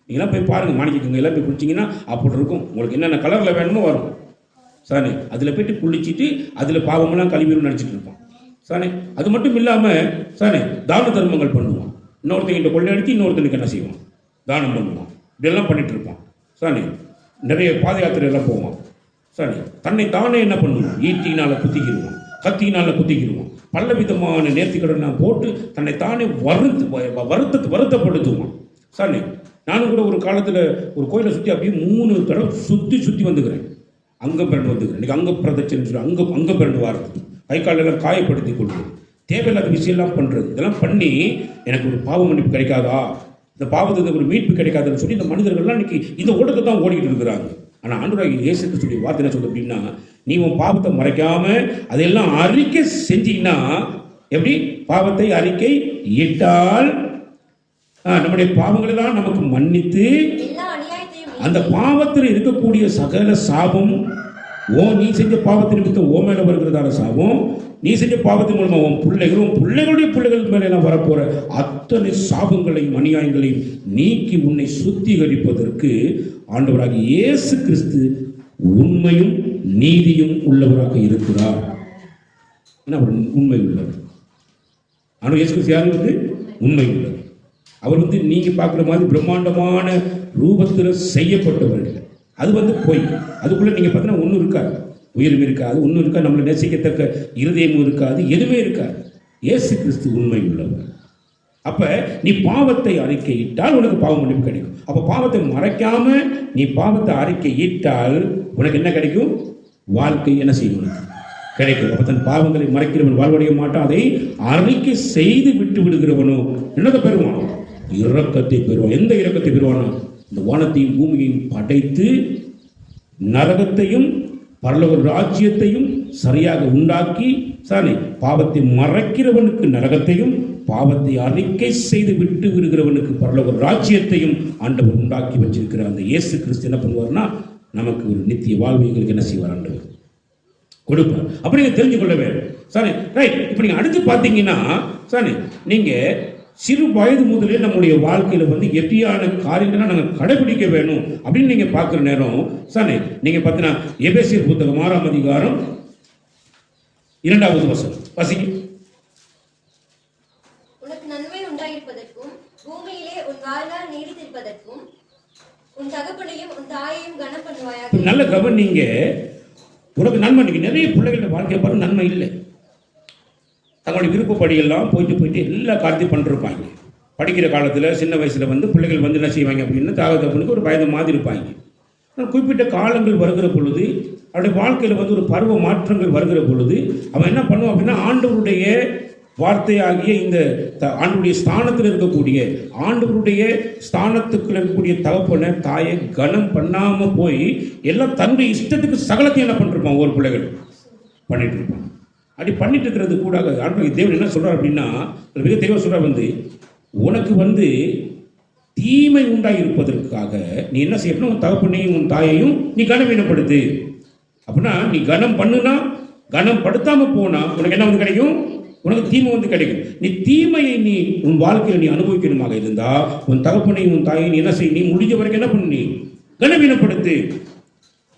நீங்களாம் போய் பாருங்க, மாணிக்கங்க எல்லாம் போய் குளிச்சிங்கன்னா அப்படி இருக்கும். உங்களுக்கு என்னென்ன கலர்ல வேணுமோ வரும். சானே அதில் போயிட்டு குளிச்சுட்டு அதில் பாவமெல்லாம் கழிவுன்னு நினச்சிட்டு இருப்போம். சானே அது மட்டும் இல்லாமல் சானே தான தர்மங்கள் பண்ணுவான். இன்னொருத்தங்கிட்ட கொள்ளையடித்து இன்னொருத்தனுக்கு என்ன செய்வான், தானம் பண்ணுவான். இப்படியெல்லாம் பண்ணிட்டு இருப்பான். சானே நிறைய பாத யாத்திரையெல்லாம் போவான். சானே தன்னை தானே என்ன பண்ணுவான், ஈட்டினால குத்திக்கிடுவான், கத்தினால குத்திக்கிடுவான், பல விதமான நேர்த்திக்கடலாம் போட்டு தன்னை தானே வருத்தப்படுத்துவான். சானே நானும் கூட ஒரு காலத்தில் ஒரு கோயிலை சுற்றி அப்படியே 3 தடவை சுற்றி வந்துக்கிறேன். அங்கே பிறண்டு வந்துக்கிறேன். இன்றைக்கி அங்கே பிரதட்சணை சொல்லி அங்கே பிறண்டு வாரது, கை காலெல்லாம் காயப்படுத்தி கொள்வது, தேவையில்லாத விஷயம்லாம் பண்ணுறது. இதெல்லாம் பண்ணி எனக்கு ஒரு பாவ மன்னிப்பு கிடைக்காதா, இந்த பாவத்துக்கு ஒரு மீட்பு கிடைக்காதுன்னு சொல்லி இந்த மனிதர்கள்லாம் இன்னைக்கு இந்த ஓட்டத்தை தான் ஓடிக்கிட்டு இருக்கிறாங்க. ஆனால் ஆண்டவராகிய இயேசு கிறிஸ்துவின் வார்த்தை என்ன சொல்லுது அப்படின்னா, நீ உன் பாவத்தை மறைக்காம அதையெல்லாம் அறிக்கை செஞ்சீங்கன்னா, எப்படி பாவத்தை அறிக்கை இட்டால் நம்முடைய பாவங்களெல்லாம் நமக்கு மன்னித்து அந்த பாவத்தில் இருக்கக்கூடிய சகல சாபம், நீ செஞ்ச பாவத்தின் நிமித்தம் ஓ மேல வருகிறதான சாபம், நீ செஞ்ச பாவத்தின் மூலமா உன் பிள்ளைகளுடைய பிள்ளைகள் மேல எல்லாம் வரப்போற அத்தனை சாபங்களையும் அநியாயங்களையும் நீக்கி உன்னை சுத்திகரிப்பதற்கு ஆண்டவராகிய இயேசு கிறிஸ்து உண்மையும் நீதியும் உள்ளவராக இருக்கிறார். உண்மை உள்ளவர். ஆனால் இயேசு கிறிஸ்து யாரு வந்து உண்மை உள்ளவர். அவர் வந்து நீங்க பார்க்குற மாதிரி பிரம்மாண்டமான ரூபத்தில் செய்யப்பட்டவர்கள். அது வந்து பொய். அதுக்குள்ள நீங்க பார்த்தீங்கன்னா ஒன்றும் இருக்காது, உயிரும் இருக்காது, ஒன்றும் இருக்காது, நம்மளை நேசிக்கத்தக்க இருதயமும் இருக்காது, எதுவுமே இருக்காது. இயேசு கிறிஸ்து உண்மை உள்ளவர். அப்ப நீ பாவத்தை அறிக்கையிட்டால் உனக்கு பாவ மன்னிப்பு கிடைக்கும். அப்ப பாவத்தை மறைக்காம நீ பாவத்தை அறிக்கையிட்டால் உனக்கு என்ன கிடைக்கும், வாழ்க்கை என்ன செய்யும், உனக்கு கிடைக்கும். அப்ப தன் பாவங்களை மறைக்கிறவன் வாழ்வடைய மாட்டான். அதை அறிக்கை செய்து விட்டு விடுகிறவனோ என்னதை பெறுவான், இரக்கத்தை பெறுவான். எந்த இரக்கத்தை பெறுவானா, இந்த வானத்தையும் பூமியையும் படைத்து நரகத்தையும் பரலோக ராஜ்யத்தையும் சரியாக உண்டாக்கி சாரி பாவத்தை மறைக்கிறவனுக்கு நரகத்தையும் பாவத்தை அறிக்கை செய்து விட்டு விடுகிறவனுக்கு பரலோக ராஜ்யத்தையும் ஆண்டவர் உண்டாக்கி வச்சிருக்கிற அந்த இயேசு கிறிஸ்து என்ன பண்ணுவார்னா நமக்கு ஒரு நித்திய வாழ்வுகளுக்கு என்ன செய்வார் ஆண்டவர் கொடுப்பார். அப்படி நீங்கள் தெரிஞ்சு கொள்ள வேண்டும். Sorry right. இப்போ நீங்கள் அடுத்து பார்த்தீங்கன்னா சாரி நீங்கள் சிறு வயது முதலே நம்முடைய வாழ்க்கையில் வந்து எப்படியான காரியங்கள்லாம் நாங்கள் கடைபிடிக்க வேணும் அப்படின்னு நீங்கள் பார்க்குற நேரம் சாரி நீங்கள் பார்த்தீங்கன்னா எபேசியர் புத்தகம் 6ஆம் அதிகாரம் 2வது வசனம் வாசிங்க. உனக்கு நன்மை உண்டாயிருப்பதற்கும் பூமியிலே உன் வாழ்நாள் நீடித்திருப்பதற்கும் உன் தகப்பனையும் உன் தாயையும் கனம் பண்ணுவாயாக. நல்ல கவனிங்க. உனக்கு நன்மை. இன்னைக்கு நிறைய பிள்ளைகளோட வாழ்க்கையை பாருங்க நன்மை இல்லை. தங்களுடைய விருப்பப்படியெல்லாம் போயிட்டு எல்லா காரியத்தையும் பண்ணிருப்பாங்க. படிக்கிற காலத்தில் சின்ன வயசில் வந்து பிள்ளைகள் வந்து என்ன செய்வாங்க அப்படின்னா தகப்பனுக்கு ஒரு பயந்த மாதிரி இருப்பாங்க. குறிப்பிட்ட காலங்கள் வருகிற பொழுது அவருடைய வாழ்க்கையில் வந்து ஒரு பருவ மாற்றங்கள் வருகிற பொழுது அவன் என்ன பண்ணுவான் அப்படின்னா ஆண்டவருடைய வார்த்தையாகிய இந்த ஆண்டவருடைய ஸ்தானத்தில் இருக்கக்கூடிய ஆண்டவருடைய ஸ்தானத்துக்குள்ள இருக்கக்கூடிய தகப்பனை தாயை கனம் பண்ணாமல் போய் எல்லாம் தன்னுடைய இஷ்டத்துக்கு சகலத்தையும் என்ன பண்ணிருப்பான் ஒரு பிள்ளைகள் பண்ணிட்டு இருப்பான். அப்படி பண்ணிட்டு இருக்கிறது கூட ஆண்டவர் தேவன் என்ன சொல்றார் அப்படின்னா மிக தெளிவாக சொல்றார் வந்து உனக்கு வந்து தீமை உண்டாகி இருப்பதற்காக நீ என்ன செய்யணும் உன் தகப்பனையும் உன் தாயையும் நீ கனவீனப்படுத்து. அப்படின்னா நீ கனம் பண்ணுனா கனம் படுத்தாம போனா உனக்கு என்ன வந்து கிடைக்கும்? உனக்கு தீமை வந்து கிடைக்கும். நீ தீமையை நீ உன் வாழ்க்கையில் நீ அனுபவிக்கணுமாக இருந்தா உன் தகப்பனையும் உன் தாயை நீ என்ன செய்ய நீ முடிஞ்ச வரைக்கும் என்ன பண்ணு நீ கனவீனப்படுத்து.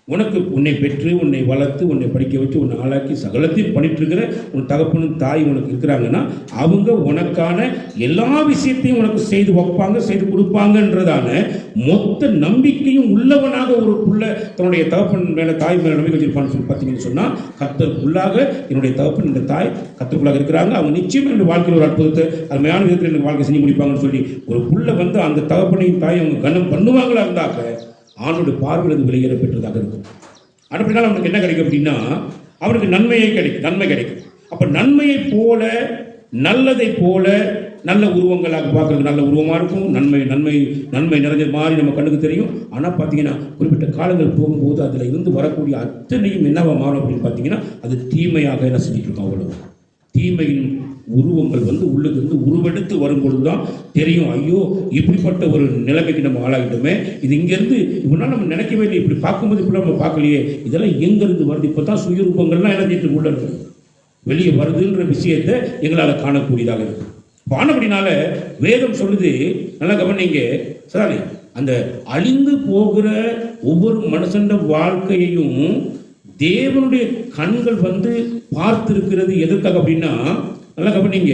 உனக்கு உன்னை பெற்று உன்னை வளர்த்து உன்னை படிக்க வச்சு உன்னை ஆளாக்கி சகலத்தையும் பண்ணிட்டு இருக்கிற உன் தகப்பனும் தாய் உனக்கு இருக்கிறாங்கன்னா அவங்க உனக்கான எல்லா விஷயத்தையும் உனக்கு செய்து வைப்பாங்க செய்து கொடுப்பாங்கன்றதான மொத்த நம்பிக்கையும் உள்ளவனாக ஒரு புள்ள தன்னுடைய தகப்பன் மேல தாய் மேல நம்பிக்கை வச்சிருப்பான்னு சொல்லி பார்த்தீங்கன்னு சொன்னா கர்த்தருக்குள்ளாக என்னுடைய தகப்பன் இந்த தாய் கர்த்தருக்குள்ளாக இருக்கிறாங்க. அவங்க நிச்சயம் என்னுடைய வாழ்க்கையில் ஒரு அற்புதத்தை அருமையான விதத்தில் எனக்கு வாழ்க்கை செஞ்சு முடிப்பாங்கன்னு சொல்லி ஒரு புள்ள வந்து அந்த தகப்பனையும் தாயை அவங்க கனம் பண்ணுவாங்களா இருந்தாக்க ஆணுடைய பார்வையில் வெளியேற பெற்றதாக இருக்கும். அப்படினால அவனுக்கு என்ன கிடைக்கும் அப்படின்னா அவனுக்கு நன்மை கிடைக்கும். அப்ப நன்மையை போல நல்லதை போல நல்ல உருவங்களாக பார்க்கறது நல்ல உருவமா இருக்கும். நன்மை நிறைஞ்ச மாதிரி நம்ம கண்ணுக்கு தெரியும். ஆனா பாத்தீங்கன்னா குறிப்பிட்ட காலங்கள் போகும்போது அதுல இருந்து வரக்கூடிய அத்தனையும் என்னவா மாறும் அப்படின்னு பாத்தீங்கன்னா அது தீமையாக என்ன செஞ்சுட்டு இருக்கும். அவ்வளவு தீமையின் உருவங்கள் வந்து உள்ளுக்கு வந்து உருவெடுத்து வரும்பொழுதுதான் தெரியும் ஐயோ இப்படிப்பட்ட ஒரு நிலைமைக்கு நம்ம ஆளாகிட்டோமே. இது இங்கேருந்து இவ்வளோ நம்ம நினைக்கவே இல்லை. இப்படி பார்க்கும்போது இப்படி நம்ம பார்க்கலையே. இதெல்லாம் எங்கேருந்து வருது? இப்போ தான் சுயரூபங்கள்லாம் இணைஞ்சிட்டு உள்ள இருக்கு வெளியே வருதுன்ற விஷயத்தை எங்களால் காணக்கூடியதாக இருக்கு. பானபடினால வேதம் சொல்லுது நல்லா கவனிங்க சாரி அந்த அழிந்து போகிற ஒவ்வொரு மனுஷன் வாழ்க்கையையும் தேவனுடைய கண்கள் வந்து பார்த்திருக்கிறது எதற்காக அப்படின்னா நல்லா கவனிங்க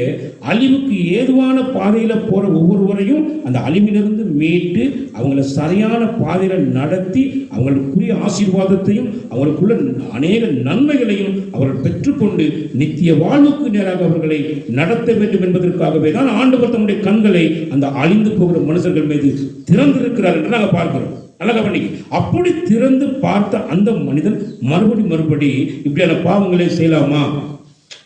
அழிவுக்கு ஏதுவான பாதையில போற ஒவ்வொருவரையும் அந்த அழிவிலிருந்து மீட்டு அவங்கள சரியான பாதையில நடத்தி அவங்களுக்குரிய ஆசீர்வாதத்தையும் அவங்களுக்குள்ள அநேக நன்மைகளையும் அவர்கள் பெற்றுக்கொண்டு நித்திய வாழ்வுக்கு நேராக அவர்களை நடத்த வேண்டும் என்பதற்காகவே தான் ஆண்டவர் தம்முடைய கண்களை அந்த அழிந்து போகிற மனுஷர்கள் மீது திறந்திருக்கிறார் என்று நாங்கள் பார்க்கிறோம். நல்லா கவனிங்க. அப்படி திறந்து பார்த்த அந்த மனிதன் மறுபடி இப்படியான பாவங்களை செய்யலாமா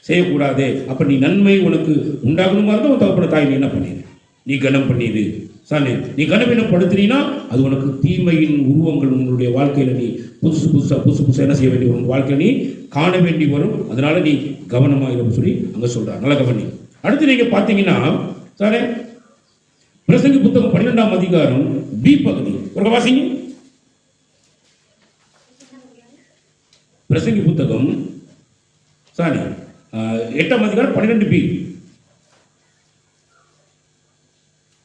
செய்யக்கூடாது. அப்ப நீ நன்மை உனக்கு உண்டாகணுமா இருந்தால் உன் தகப்பன தாய் நீ என்ன பண்ணிடு நீ கனம் பண்ணிடு சாரி நீ கனவீனப்படுத்தினா அது உனக்கு தீமையின் உருவங்கள் உன்னுடைய வாழ்க்கையில நீ புதுசு என்ன செய்ய வேண்டி வரும் வாழ்க்கையில நீ காண வேண்டி வரும். அதனால நீ கவனமாக சொல்லி அங்க சொல்றாங்க. நல்லா கவனி. அடுத்து நீங்க பாத்தீங்கன்னா சாரி பிரசங்கி புத்தகம் 12ஆம் அதிகாரம் பி பகுதி ஒரு வாசிங்க. பிரசங்கி புத்தகம் சாரி 8ஆம் அதிகாரம் 12b.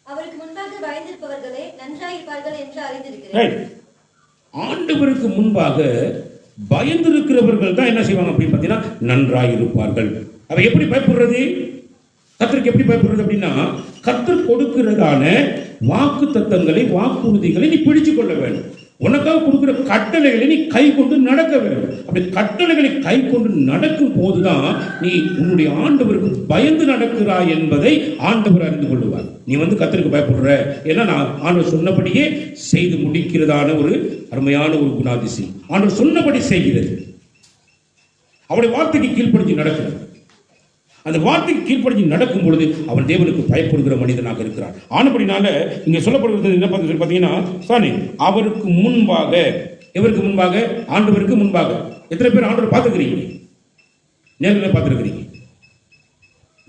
அவருக்கு முன்பாக பயந்திருப்பவர்களே நன்றாயிருப்பார்கள் என்று அறிந்திருக்கிறேன். ஆண்டவருக்கு முன்பாக பயந்திருக்கிறவர்கள் தான் என்ன செய்வாங்க அப்படின்னு பார்த்தீங்கன்னா நன்றாயிருப்பார்கள். அவ எப்படி பயப்படுறது? கர்த்தருக்கு எப்படி பயப்படுறது அப்படின்னா கர்த்தர் கொடுக்கிறதான வாக்கு தத்தங்களை வாக்குறுதிகளை நீ பிடிச்சு கொள்ள வேண்டும். உனக்காக கொடுக்கிற கட்டளைகளை நீ கை கொண்டு நடக்க வேண்டும். அப்படி கட்டளைகளை கை கொண்டு நடக்கும் போதுதான் நீ உன்னுடைய ஆண்டவருக்கு பயந்து நடக்கிறாய் என்பதை ஆண்டவர் அறிந்து கொள்ளுவார். நீ வந்து கர்த்தருக்கு பயப்படுற ஏன்னா நான் ஆண்டவர் சொன்னபடியே செய்து முடிக்கிறதான ஒரு அருமையான ஒரு குணாதிசயம். ஆண்டவர் சொன்னபடி செய்கிறது அவருடைய வார்த்தைக்கு கீழ்ப்படிஞ்சு நடக்கிறது. அந்த வார்த்தைக்கு கீழ்ப்படிஞ்சு நடக்கும் பொழுது அவன் தேவனுக்கு பயப்படுகிற மனிதனாக இருக்கிறான். ஆனபடினால இங்கே சொல்லப்படுகிறது என்ன பார்த்தீங்கன்னா, சாரி, அவருக்கு முன்பாக, எவருக்கு முன்பாக? ஆண்டவருக்கு முன்பாக. எத்தனை பேர் ஆண்டவர் பார்த்துக்கிறீங்க? நேர்களை பார்த்துருக்கிறீங்க?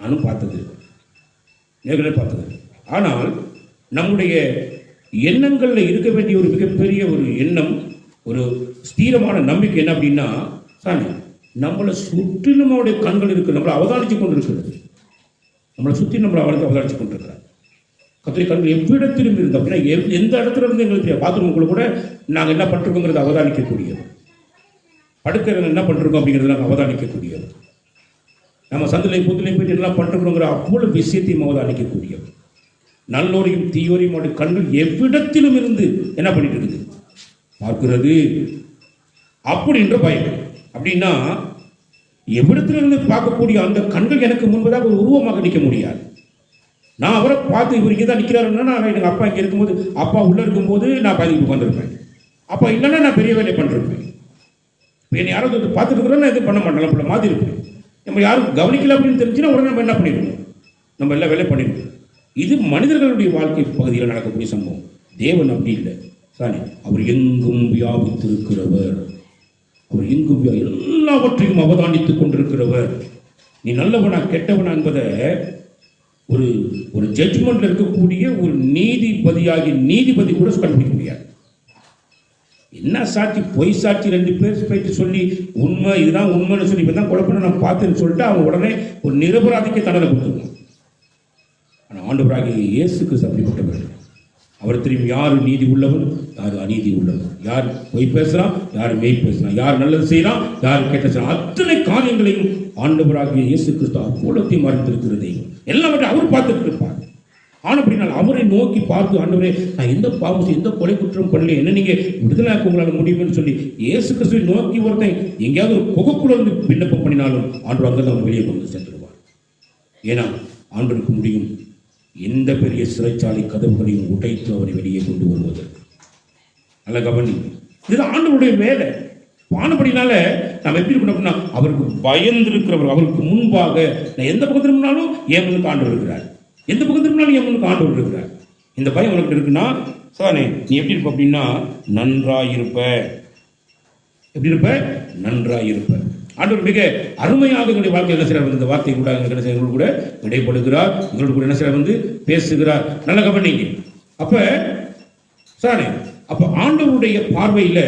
நானும் பார்த்தது, நேர்களை பார்த்தது. ஆனால் நம்முடைய எண்ணங்களில் இருக்க வேண்டிய ஒரு மிகப்பெரிய ஒரு எண்ணம், ஒரு ஸ்திரமான நம்பிக்கை என்ன அப்படின்னா, சாரி, நம்மளை சுற்றிலும் அவருடைய கண்கள் இருக்கு, நம்மளை அவதானிச்சு கொண்டிருக்கிறது. நம்மளை சுற்றி நம்மளை அவதானிச்சு கொண்டிருக்கிறார். கர்த்தருடைய கண்கள் எவ்விடத்திலும் இருந்து, அப்படின்னா எந்த இடத்துல இருந்து எங்களுக்கு பாத்ரூமுக்குள்ள கூட நாங்கள் என்ன பண்ணிருக்கோங்கிறத அவதானிக்கக்கூடியது. படுக்கைகள் என்ன பண்ணிருக்கோம் அப்படிங்கிறத நாங்கள் அவதானிக்கக்கூடியது. நம்ம சந்திலையும் புத்திலையும் போயிட்டு என்ன பண்ணிருக்கிறோங்கிற அவ்வளவு விஷயத்தையும் அவதானிக்கக்கூடியது. நல்லோரையும் தீயோரையும் அவருடைய கண்கள் எவ்விடத்திலும் இருந்து என்ன பண்ணிட்டு இருக்குது? பார்க்கிறது. அப்படின்ற பயம். அப்படின்னா எவ்விடத்திலிருந்து பார்க்கக்கூடிய அந்த கண்கள் எனக்கு முன்பதாக ஒரு உருவமாக நிற்க முடியாது. நான் அவரை பார்த்து இவர் இங்கே தான் நிற்கிறாருன்னா, எங்கள் அப்பா இங்கே இருக்கும்போது, அப்பா உள்ளே இருக்கும்போது நான் பாதிக்கு உட்காந்துருப்பேன். அப்பா இல்லைன்னா நான் பெரிய வேலையை பண்ணிருப்பேன். இப்போ என்னை யாராவது வந்து பார்த்துட்டு இருக்கிறோம், நான் எதுவும் பண்ண மாட்டேன், நம்மள மாதிரி இருப்பேன். நம்ம யாரும் கவனிக்கல அப்படின்னு தெரிஞ்சுன்னா உடனே நம்ம என்ன பண்ணிடுவோம்? நம்ம எல்லா வேலையும் பண்ணிடுவோம். இது மனிதர்களுடைய வாழ்க்கை பகுதியில் நடக்கக்கூடிய சம்பவம். தேவன் அப்படி இல்லை. சாரி, அவர் எங்கும் வியாபித்திருக்கிறவர். அவர் எங்கும் எல்லாவற்றையும் அவதானித்துக் கொண்டிருக்கிறவர். நீ நல்லவனா கெட்டவனா என்பதை ஒரு ஜட்ஜ்மெண்ட்ல இருக்கக்கூடிய ஒரு நீதிபதி கூட கண்டுபிடிக்க முடியாது. என்ன சாட்சி, பொய் சாட்சி 2 பேர் போயிட்டு சொல்லி உண்மை இதுதான் உண்மைன்னு சொல்லி தான் குழப்பம் நான் பார்த்தேன்னு சொல்லிட்டு அவன் உடனே ஒரு நிரபராதிக்கு தண்டனை கொடுத்துருவான். ஆனால் ஆண்டவராகிய இயேசு கிறிஸ்து அப்படிப்பட்டவர். அவர் தெரியும் யார் நீதி உள்ளவன், யார் அநீதி உள்ளவன், யார் பொய் பேசுறான், யார் மெய் பேசுறான், யார் நல்லது செய்யறான், யார் கெட்ட செய்யறான். அத்தனை காரியங்களையும் ஆண்டவராகிய இயேசு கிறிஸ்து அவ்வளத்தையும் மறைந்திருக்கிறதை எல்லாவற்றையும் அவர் பார்த்துட்டு இருப்பார். ஆனப்படினால் அவரை நோக்கி பார்த்து, ஆண்டவரே நான் எந்த பாவம் எந்த கொலை குற்றம் பண்ணல, என்ன நீங்க விடுதலையாக்க உங்களால் முடியும்னு சொல்லி இயேசு கிறிஸ்துவை நோக்கி ஒருத்தன் எங்கேயாவது ஒரு குகைக்குள்ள இருந்து விண்ணப்பம் பண்ணினாலும் ஆண்டவர் அங்கே அவன் வெளியே கொண்டு சேர்த்துடுவார். ஏன்னா ஆண்டவருக்கு முடியும் எந்த பெரிய சிறைச்சாலை கதவுகளையும் உடைத்து அவரை வெளியே கொண்டு வருவதற்கு. நல்ல கவனி, இதுதான் ஆண்டவருடைய வேலை. ஆனபடினால நாம் எப்படி இருக்கணும் அப்படின்னா, அவருக்கு பயந்து இருக்கிறவர், அவருக்கு முன்பாக நான் எந்த பக்கத்தில் இருந்தாலும் என் முன்னுக்கு ஆண்டவர் இருக்கிறார், எந்த பக்கத்தில் இருந்தாலும் என் முன்னுக்கு ஆண்டவர் இருக்கிறார். இந்த பயம் உனக்கு இருக்குன்னா சாதானே நீ எப்படி இருப்ப அப்படின்னா நன்றாயிருப்ப. எப்படி இருப்ப? நன்றாயிருப்ப. ஆண்டவர் மிக அருமையாக எங்களுடைய வாழ்க்கை என்ன செய்யறார், இந்த வார்த்தை கூட எங்களோடு கூட இடைப்படுகிறார், எங்களோடு கூட என்ன செய்யறார் வந்து பேசுகிறார். நல்ல கவனிங்க. அப்ப சாதானே அப்ப ஆண்டவருடைய பார்வையில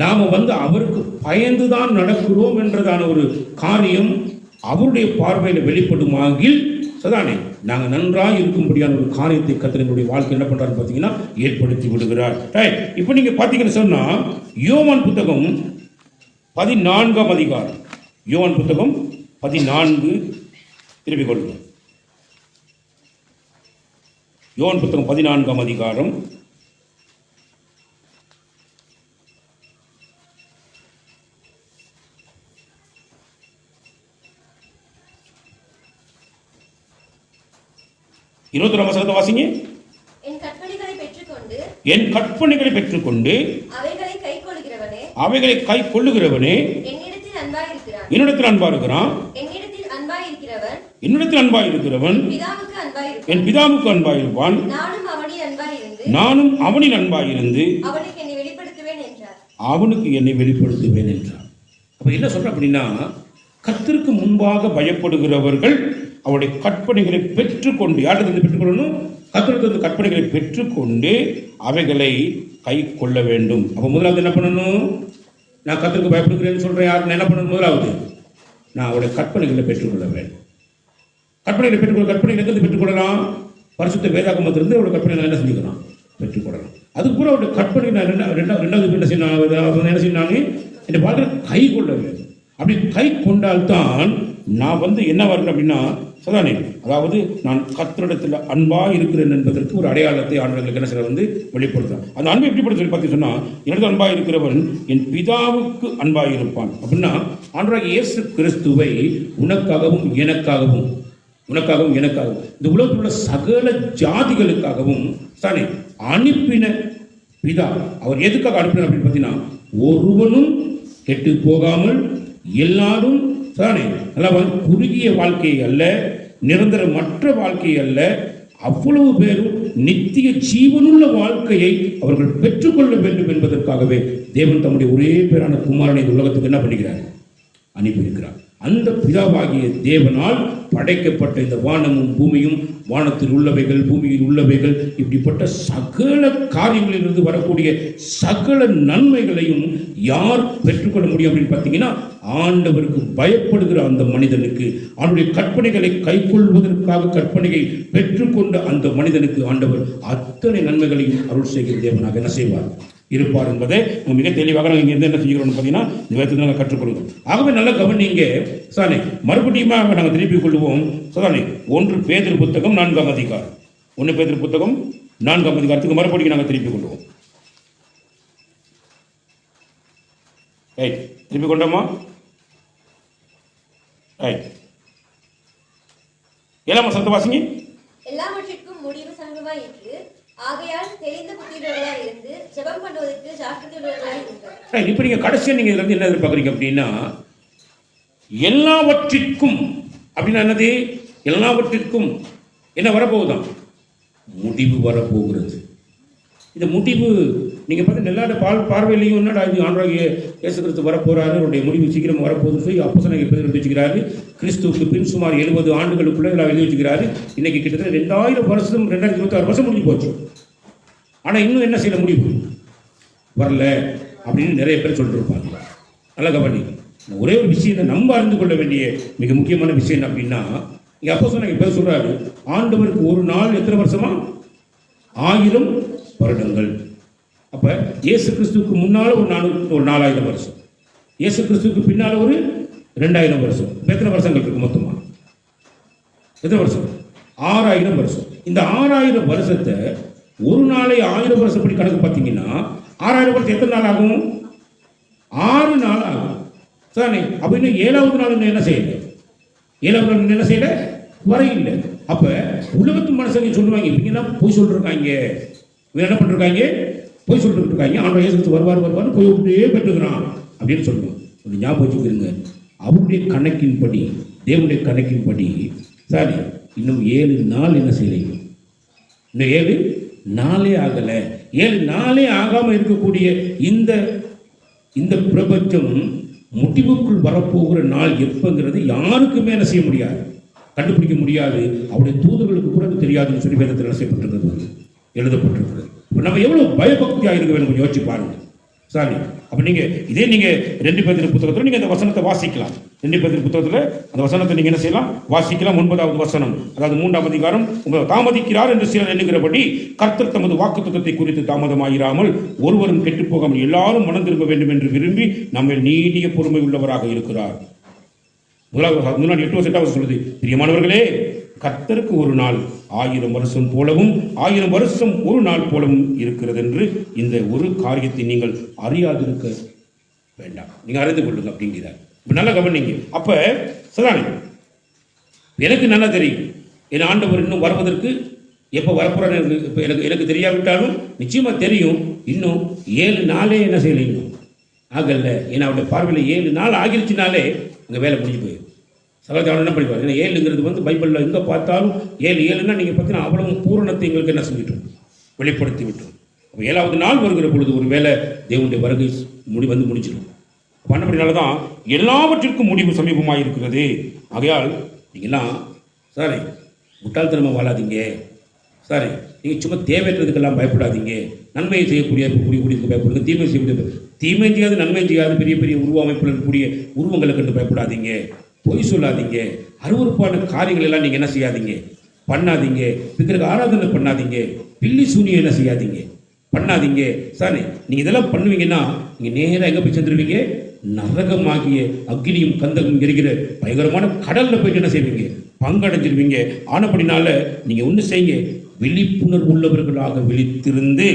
நாம வந்து அவருக்கு பயந்துதான் நடக்கிறோம் என்றதான ஒரு காரியம் அவருடைய பார்வையில வெளிப்படுமாகில் சதானே நாங்கள் நன்றாக இருக்கும்படியான ஒரு காரியத்தை கர்த்தருடைய வாழ்க்கை என்ன பண்றாரு பார்த்தீங்கன்னா ஏற்படுத்தி விடுகிறார். இப்போ நீங்க பார்த்தீங்கன்னு சொன்னா யோவான் புத்தகம் 14ஆம் அதிகாரம், யோவான் புத்தகம் 14 திருப்பிக் கொள்ளுங்க. யோவான் புத்தகம் 14ஆம் அதிகாரம் 21 வசனத்தை வாசிங்க. என் கற்பனைகளை பெற்றுக்கொண்டு அவைகளை கை கொள்ளுகிறவனே என்னிடத்தில் அன்பா இருக்கிறான், என்னிடத்தில் அன்பா இருக்கிறவன் என் பிதாவுக்கு அன்பா இருப்பான், நானும் அவனில் அன்பா இருந்து அவனுக்கு என்னை வெளிப்படுத்துவேன் என்றார். அப்ப என்ன சொல்ற அப்படின்னா, கர்த்தருக்கு முன்பாக பயப்படுகிறவர்கள் அவருடைய கற்பனைகளை பெற்றுக்கொண்டு, யார்கிட்ட பெற்றுக்கொள்ளணும்? கர்த்தரிடத்திலிருந்து கற்பனைகளை பெற்றுக்கொண்டு அவைகளை கை கொள்ள வேண்டும். அப்போ முதலாவது என்ன பண்ணணும்? நான் கர்த்தருக்கு பயப்படுகிறேன்னு சொல்றேன், யாருன்னு என்ன பண்ணணும்? முதலாவது நான் அவருடைய கற்பனைகளை பெற்றுக்கொள்ள வேண்டும். கற்பனைகளை எங்கிருந்து பெற்றுக்கொள்ளலாம்? பரிசுத்த வேதாகமத்திலிருந்து அவருடைய கற்பனை என்ன செஞ்சுக்கலாம்? பெற்றுக்கொள்ளலாம். அதுக்கு பூரா அவருடைய கற்பனை நான் ரெண்டாவது என்ன செய்யணும்? என் வாழ்க்கை கை கொள்ள வேண்டும். அப்படி கை கொண்டால்தான் நான் வந்து என்ன வருகிறேன் அப்படின்னா சதானே, அதாவது நான் கர்த்தரிடத்தில் அன்பா இருக்கிறேன் என்பதற்கு ஒரு அடையாளத்தை ஆண்டவர்களுக்கு என்ன செய்ய வந்து வெளிப்படுத்துறான். அந்த அன்பை எப்படிப்பட்ட சொல்லி பார்த்து சொன்னா, என்னது அன்பா இருக்கிறவன் என் பிதாவுக்கு அன்பா இருப்பான். அப்படின்னா ஆண்டவராகிய இயேசு கிறிஸ்துவை உனக்காகவும் எனக்காகவும் இந்த உலகத்தில் உள்ள சகல ஜாதிகளுக்காகவும் தானே அனுப்பின பிதா. அவர் எதுக்காக அனுப்பினார் அப்படின்னு பார்த்தீங்கன்னா, ஒருவனும் கெட்டு போகாமல் எல்லாரும் தானே நல்லா குறுகிய வாழ்க்கை அல்ல, நிரந்தரமற்ற வாழ்க்கை அல்ல, அவ்வளவு பேரும் நித்திய ஜீவனுள்ள வாழ்க்கையை அவர்கள் பெற்றுக்கொள்ள வேண்டும் என்பதற்காகவே தேவன் தம்முடைய ஒரே பேரான குமாரனை இந்த உலகத்துக்கு என்ன பண்ணுகிறார்? அனுப்பியிருக்கிறார். அந்த பிதாவாகிய தேவனால் படைக்கப்பட்ட இந்த வானமும் பூமியும், வானத்தில் உள்ளவைகள் பூமியில் உள்ளவைகள், இப்படிப்பட்ட சகல காரியங்களிலிருந்து வரக்கூடிய சகல நன்மைகளையும் யார் பெற்றுக்கொள்ள முடியும் அப்படின்னு பார்த்தீங்கன்னா, ஆண்டவருக்கு பயப்படுகிற அந்த மனிதனுக்கு, அவனுடைய கற்பனைகளை கைக்கொள்வதற்காக கற்பனையை பெற்றுக்கொண்ட அந்த மனிதனுக்கு ஆண்டவர் அத்தனை நன்மைகளையும் அருள் செய்கிற தேவனாக என்ன செய்வார்? இருப்பார் என்பதை மிக தெளிவாக நாங்கள் இங்கே என்ன செய்கிறோம்னு பார்த்தீங்கன்னா, இந்த வேதத்தை நாங்கள் கற்றுக்கொள்கிறோம். ஆகவே நல்ல கவனிங்க சானே. மறுபடியும் நாங்கள் திருப்பிக் கொள்வோம் சானே. 1 பேதுரு புத்தகம் 4ஆம் அதிகாரம், 1 பேதுரு புத்தகம் 4ஆம் அதிகாரத்துக்கு மறுபடியும் நாங்கள் திருப்பிக் கொள்வோம். திருப்பிக் கொண்டோமா? 7ஆம் வசனத்தை வாசிங்க. எல்லாவற்றிற்கும் முடிவு சமீபமாயிற்று, ஆகையால் தெளிந்த புத்தியுள்ளவர்களாய் இருந்து ஜெபம் பண்ணுவதற்கு ஜாக்கிரதையுள்ளவர்களாய் இருங்கள். இப்ப நீங்க கடைசியா நீங்க இதுல இருந்து என்ன எதிர்பார்க்கறீங்க அப்படின்னா, எல்லாவற்றிற்கும் அப்படின்னா என்னது? எல்லாவற்றிற்கும் என்ன வரப்போகுதான்? முடிவு வரப்போகிறது. இந்த முடிவு நீங்க பார்த்து எல்லாரோட பார்வையிலையும் என்னடா இது, ஆண்டவராகிய இயேசு கிறிஸ்து வரப்போறாரு, அவருடைய முடிவு சீக்கிரம் வரப்போகுதுன்னு சொல்லி அப்போஸ்தலனாகிய பேதுரு எழுதி வச்சுக்கிறாரு. கிறிஸ்துவுக்கு பின் சுமார் 70 ஆண்டுகளுக்குள்ள எல்லாம் எழுதி வச்சுக்கிறாரு. இன்னைக்கு கிட்டத்தட்ட 2000 வருஷம் 2026 வருஷம் முடிஞ்சு போச்சு. ஆனா இன்னும் என்ன செய்யல, முடிவு வரல அப்படின்னு நிறைய பேர் சொல்லிட்டு இருப்பாங்க. நல்லா கவனிங்க. ஒரே ஒரு விஷயம் நம்ம அறிந்து கொள்ள வேண்டிய மிக முக்கியமான விஷயம் என்ன அப்படின்னா, இங்க அப்போஸ்தலனாகிய பேதுரு சொல்றாரு, ஆண்டவருக்கு ஒரு நாள் எத்தனை வருஷமா? 1000 வருடங்கள். அப்ப இயேசு கிறிஸ்துவுக்கு முன்னால ஒரு 4000 வருஷம், இயேசு கிறிஸ்துவுக்கு பின்னால ஒரு 2000 வருஷம். எத்தனை வருஷங்கள் இருக்கு மொத்தமா? எத்தனை வருஷம்? 6000 வருஷம். இந்த 6000 வருஷத்தை ஒரு நாளை 1000 வருஷம் படி கணக்கு பார்த்தீங்கன்னா 6000 வருஷம் எத்தனை நாள் ஆகும்? 6 நாள் ஆகும். சார் அப்படின்னு 7வது நாள் என்ன செய்யல? 7வது நாள் என்ன செய்யல? வரையில்லை. அப்ப உலகத்து மனுஷங்க சொல்லுவாங்க, இவங்க போய் சொல்லிருக்காங்க, இவங்க என்ன பண்ணிருக்காங்க? போய் சொல்லிட்டு இருக்காங்க. ஆண்டவர் இயேசு கிறிஸ்து வருவார் போய் விட்டே பெற்றுக்கிறான் அப்படின்னு சொல்லுவோம். ஒரு ஞாபகம் வச்சுக்கிறீங்க, அவருடைய கணக்கின்படி, தேவனுடைய கணக்கின்படி சாரி இன்னும் 7 நாள் என்ன செய்யலைங்க? இன்னும் 7 நாளே ஆகலை. 7 நாளே ஆகாமல் இருக்கக்கூடிய இந்த பிரபஞ்சம் முடிவுக்குள் வரப்போகிற நாள் எப்பங்கிறது யாருக்குமே என்ன செய்ய முடியாது, கண்டுபிடிக்க முடியாது. அவருடைய தூதர்களுக்கு கூட தெரியாதுன்னு சொல்லி வேதத்தில் என்ன செய்யப்பட்டிருக்கிறது, எழுதப்பட்டிருக்கிறது. இப்போ நம்ம எவ்வளோ பயபக்தியாக இருக்க வேண்டும் கொஞ்சம் யோசிச்சு பாருங்க. சாரி அப்போ நீங்கள் நீங்கள் 2 பேதுரு புத்தகத்தில் நீங்கள் அந்த வசனத்தை வாசிக்கலாம். 2 பேதுரு புத்தகத்தில் அந்த வசனத்தை நீங்கள் என்ன செய்யலாம்? வாசிக்கலாம். 9வது வசனம், அதாவது 3ஆம் அதிகாரம். உங்களை தாமதிக்கிறார் என்று சிலர் எண்ணுகிறபடி கர்த்தர் தமது வாக்குத்தத்தத்தை குறித்து தாமதமாயிராமல் ஒருவரும் கெட்டு போகாமல் எல்லாரும் மனம் திரும்ப வேண்டும் என்று விரும்பி நம்ம நீடிய பொறுமை உள்ளவராக இருக்கிறார். முன்னாடி 8 வருஷம் சொல்லுது, பிரியமானவர்களே, கர்த்தருக்கு ஒரு நாள் 1000 வருஷம் போலவும் 1000 வருஷம் ஒரு நாள் போலவும் இருக்கிறது என்று இந்த ஒரு காரியத்தை நீங்கள் அறியாதிருக்க வேண்டாம், நீங்க அறிந்து கொள்ளுங்க அப்படிங்கிறார். இப்ப நல்லா கவனிங்க. அப்ப சரிதானே, எனக்கு நல்லா தெரியும் என் ஆண்டவர் இன்னும் வருவதற்கு எப்போ வரப்போறாரு எனக்கு தெரியாவிட்டாலும் நிச்சயமா தெரியும். இன்னும் 7 நாளே என்ன செய்யலைங்க ஆகல. ஏன்னா அவருடைய பார்வையில் 7 நாள் ஆகிருச்சுனாலே அங்கே வேலை முடிஞ்சு போயிடும். சகஜம் என்ன படிப்பார்? ஏன்னா 7ங்கிறது பைபிளில் எங்கே பார்த்தாலும் 7 நீங்கள் பார்த்தீங்கன்னா அவ்வளவு பூரணத்தை எங்களுக்கு என்ன செஞ்சுட்டோம், வெளிப்படுத்தி விட்டோம். அப்போ 7வது நாள் வருகிற பொழுது ஒரு வேலை தேவனுடைய வருகை முடிச்சிடும். பண்ணபடினால தான் எல்லாவற்றிற்கும் முடிவு சமீபமாக இருக்கிறது. ஆகையால் நீங்கள்லாம் சாரி முட்டாள்தனமாக வாழாதீங்க. சாரி நீங்கள் சும்மா தேவையற்றதுக்கெல்லாம் பயப்படாதீங்க. நன்மையை செய்யக்கூடியதுக்கு பயப்படுங்க, தீமை செய்யக்கூடிய தீமை செய்யாது நன்மை செய்யாது பெரிய பெரிய உருவ அமைப்பில் இருக்கக்கூடிய உருவங்களை கண்டு பயப்படாதீங்க. பொய் சொல்லாதீங்க. அருவருப்பான காரியங்கள் எல்லாம் நீங்கள் என்ன செய்யாதீங்க, பண்ணாதீங்க. பிறகு ஆராதனை பண்ணாதீங்க. பில்லி சூனியம் என்ன செய்யாதீங்க, பண்ணாதீங்க. சாரி நீங்கள் இதெல்லாம் பண்ணுவீங்கன்னா நீங்கள் நேராக எங்கே போய் சேர்ந்துருவீங்க? நரகமாகிய அக்னியும் கந்தகம் எரிகிற பயங்கரமான கடலில் போயிட்டு என்ன செய்வீங்க? பங்கடைஞ்சிருவீங்க. ஆனப்படினால நீங்கள் ஒன்று செய்யுங்க, விழிப்புணர்வு உள்ளவர்களாக விழித்திருந்து,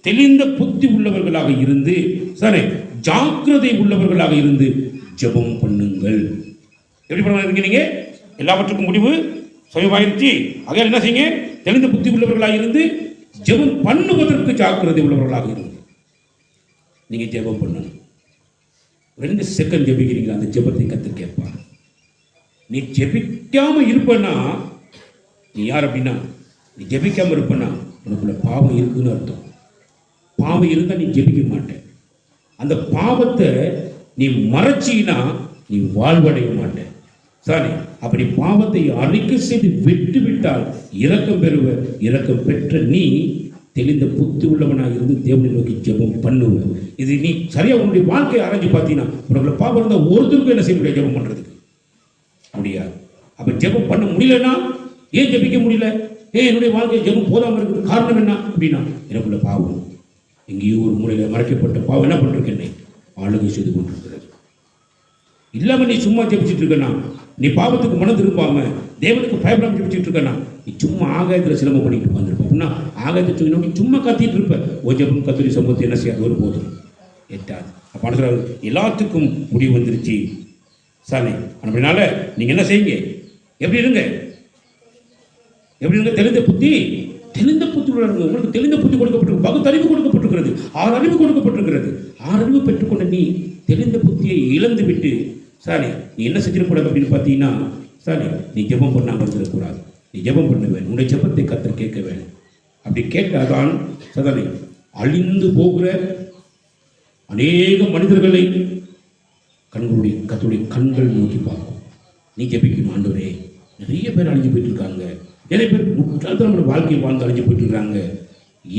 தெளிந்த புத்தி உள்ளவர்களாக இருந்து, சரி ஜாக்கிரதை உள்ளவர்களாக இருந்து ஜெபம் பண்ணுங்கள். எப்படி பண்ண இருக்கீங்க? எல்லாவற்றுக்கும் முடிவு சமீபமாயிருச்சு. ஆகையால் என்ன செய்யுங்க? தெளிந்த புத்தி உள்ளவர்களாக இருந்து ஜெபம் பண்ணுவதற்கு ஜாக்கிரதை உள்ளவர்களாக இருந்து நீங்க ஜெபம் பண்ணணும். 2 செகண்ட் ஜெபிக்கிறீங்களா, அந்த ஜெபத்தை கர்த்தர் கேட்பார். நீ ஜெபிக்காம இருப்பனா நீ யார் அப்படின்னா, நீ ஜெபிக்காம இருப்பனா உனக்குள்ள பாவம் இருக்குன்னு அர்த்தம். பாவம் இருந்தா நீ ஜெபிக்க மாட்ட. அந்த பாவத்தை நீ மறைச்சினா நீ வாழ்வடைய மாட்ட. சரி, அப்படி பாவத்தை அறிக்கை செய்து விட்டு விட்டால் இரக்கம் பெறுவ. இரக்கம் பெற்ற நீ தெளிந்த புத்தி உள்ளவனாக இருந்து தேவனை நோக்கி ஜெபம் பண்ணுவ. இது நீ சரியா உன்னுடைய வாழ்க்கையை ஆராய்ச்சி பார்த்தீங்கன்னா உனக்குள்ள பாவம் இருந்தால் ஒருத்தருக்கும் என்ன செய்ய முடியாது, ஜெபம் பண்றதுக்கு முடியாது. அப்ப ஜெபம் பண்ண முடியலன்னா ஏன் ஜெபிக்க முடியல? என்னுடைய வாழ்க்கை ஜெபம் போதாம இருக்குது, காரணம் என்ன அப்படின்னா எனக்குள்ள பாவம் எங்கேயோ ஒரு மூலையில மறைக்கப்பட்ட பாவம் என்ன பண்ணிருக்கேன், ஆளுகை செய்து கொண்டிருக்கிறது. இல்லாம நீ சும்மா ஜெபிச்சுட்டு இருக்கனா, நீ பாவத்துக்கு மனம் திரும்பாம தேவனுக்கு பயப்படாம ஜெபிச்சுட்டு இருக்கனா, நீ சும்மா ஆகாயத்தில் சிலம்பம் பண்ணிட்டு வந்திருப்ப. அப்படின்னா ஆகாயத்தை நோக்கி சும்மா கத்திட்டு இருப்ப. ஓ ஜெபம் கத்திரி சமூகத்தை என்ன செய்யாது, ஒரு போதும் எட்டாது. அப்ப எல்லாத்துக்கும் முடிவு வந்துருச்சு. சரி, அப்படினால நீங்க என்ன செய்யுங்க, எப்படி இருங்க, எப்படி இருங்க, தெளிந்த புத்தி இருங்க. உங்களுக்கு தெளிந்த புத்தி கொடுக்கப்பட்டிருக்கு, பகுத்தறிவு கொடுக்கப்பட்டிருக்கிறது, 6 அறிவு கொடுக்கப்பட்டிருக்கிறது. 6 அறிவு பெற்றுக்கொண்ட நீ தெளிந்த புத்தியை இழந்து விட்டு சரி நீ என்ன செஞ்சிடக்கூடாது அப்படின்னு பார்த்தீங்கன்னா, சரி நீ ஜெபம் பண்ணாமல் இருந்துடக்கூடாது. நீ ஜெபம் பண்ண வேண்டும், உன்னுடைய ஜெபத்தை கர்த்தர் கேட்க வேண்டும். அப்படி கேட்டாதான் சதனை அழிந்து போகிற அநேக மனிதர்களை கர்த்தருடைய கண்கள் நோக்கி பார்க்கும். நீ ஜெபிக்கணும், ஆண்டவரே நிறைய பேர் அழிஞ்சு போயிட்டு இருக்காங்க, நிறைய பேர் முட்டாள்தனமான வாழ்க்கை வாழ்ந்து அழிஞ்சு போயிட்டு இருக்காங்க.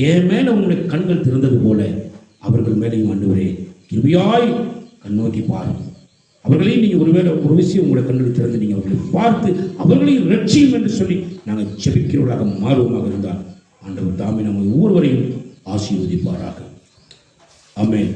என் மேல உங்களுடைய கண்கள் திறந்தது போல அவர்கள் மேலேயும் ஆண்டவரே கிருபையாய் கண்ணோக்கி பாருங்கள். அவர்களையும் நீங்கள் ஒருவேளை ஒரு விஷயம் உங்களை கண்கள் திறந்து நீங்கள் அவர்களை பார்த்து அவர்களையும் ரட்சியும் என்று சொல்லி நாங்கள் ஜெபிக்கிறவர்களாக மாறுவமாக இருந்தால் ஆண்டவர் தாமே நம்ம ஒவ்வொருவரையும் ஆசீர்வதிப்பாராக. ஆமென்.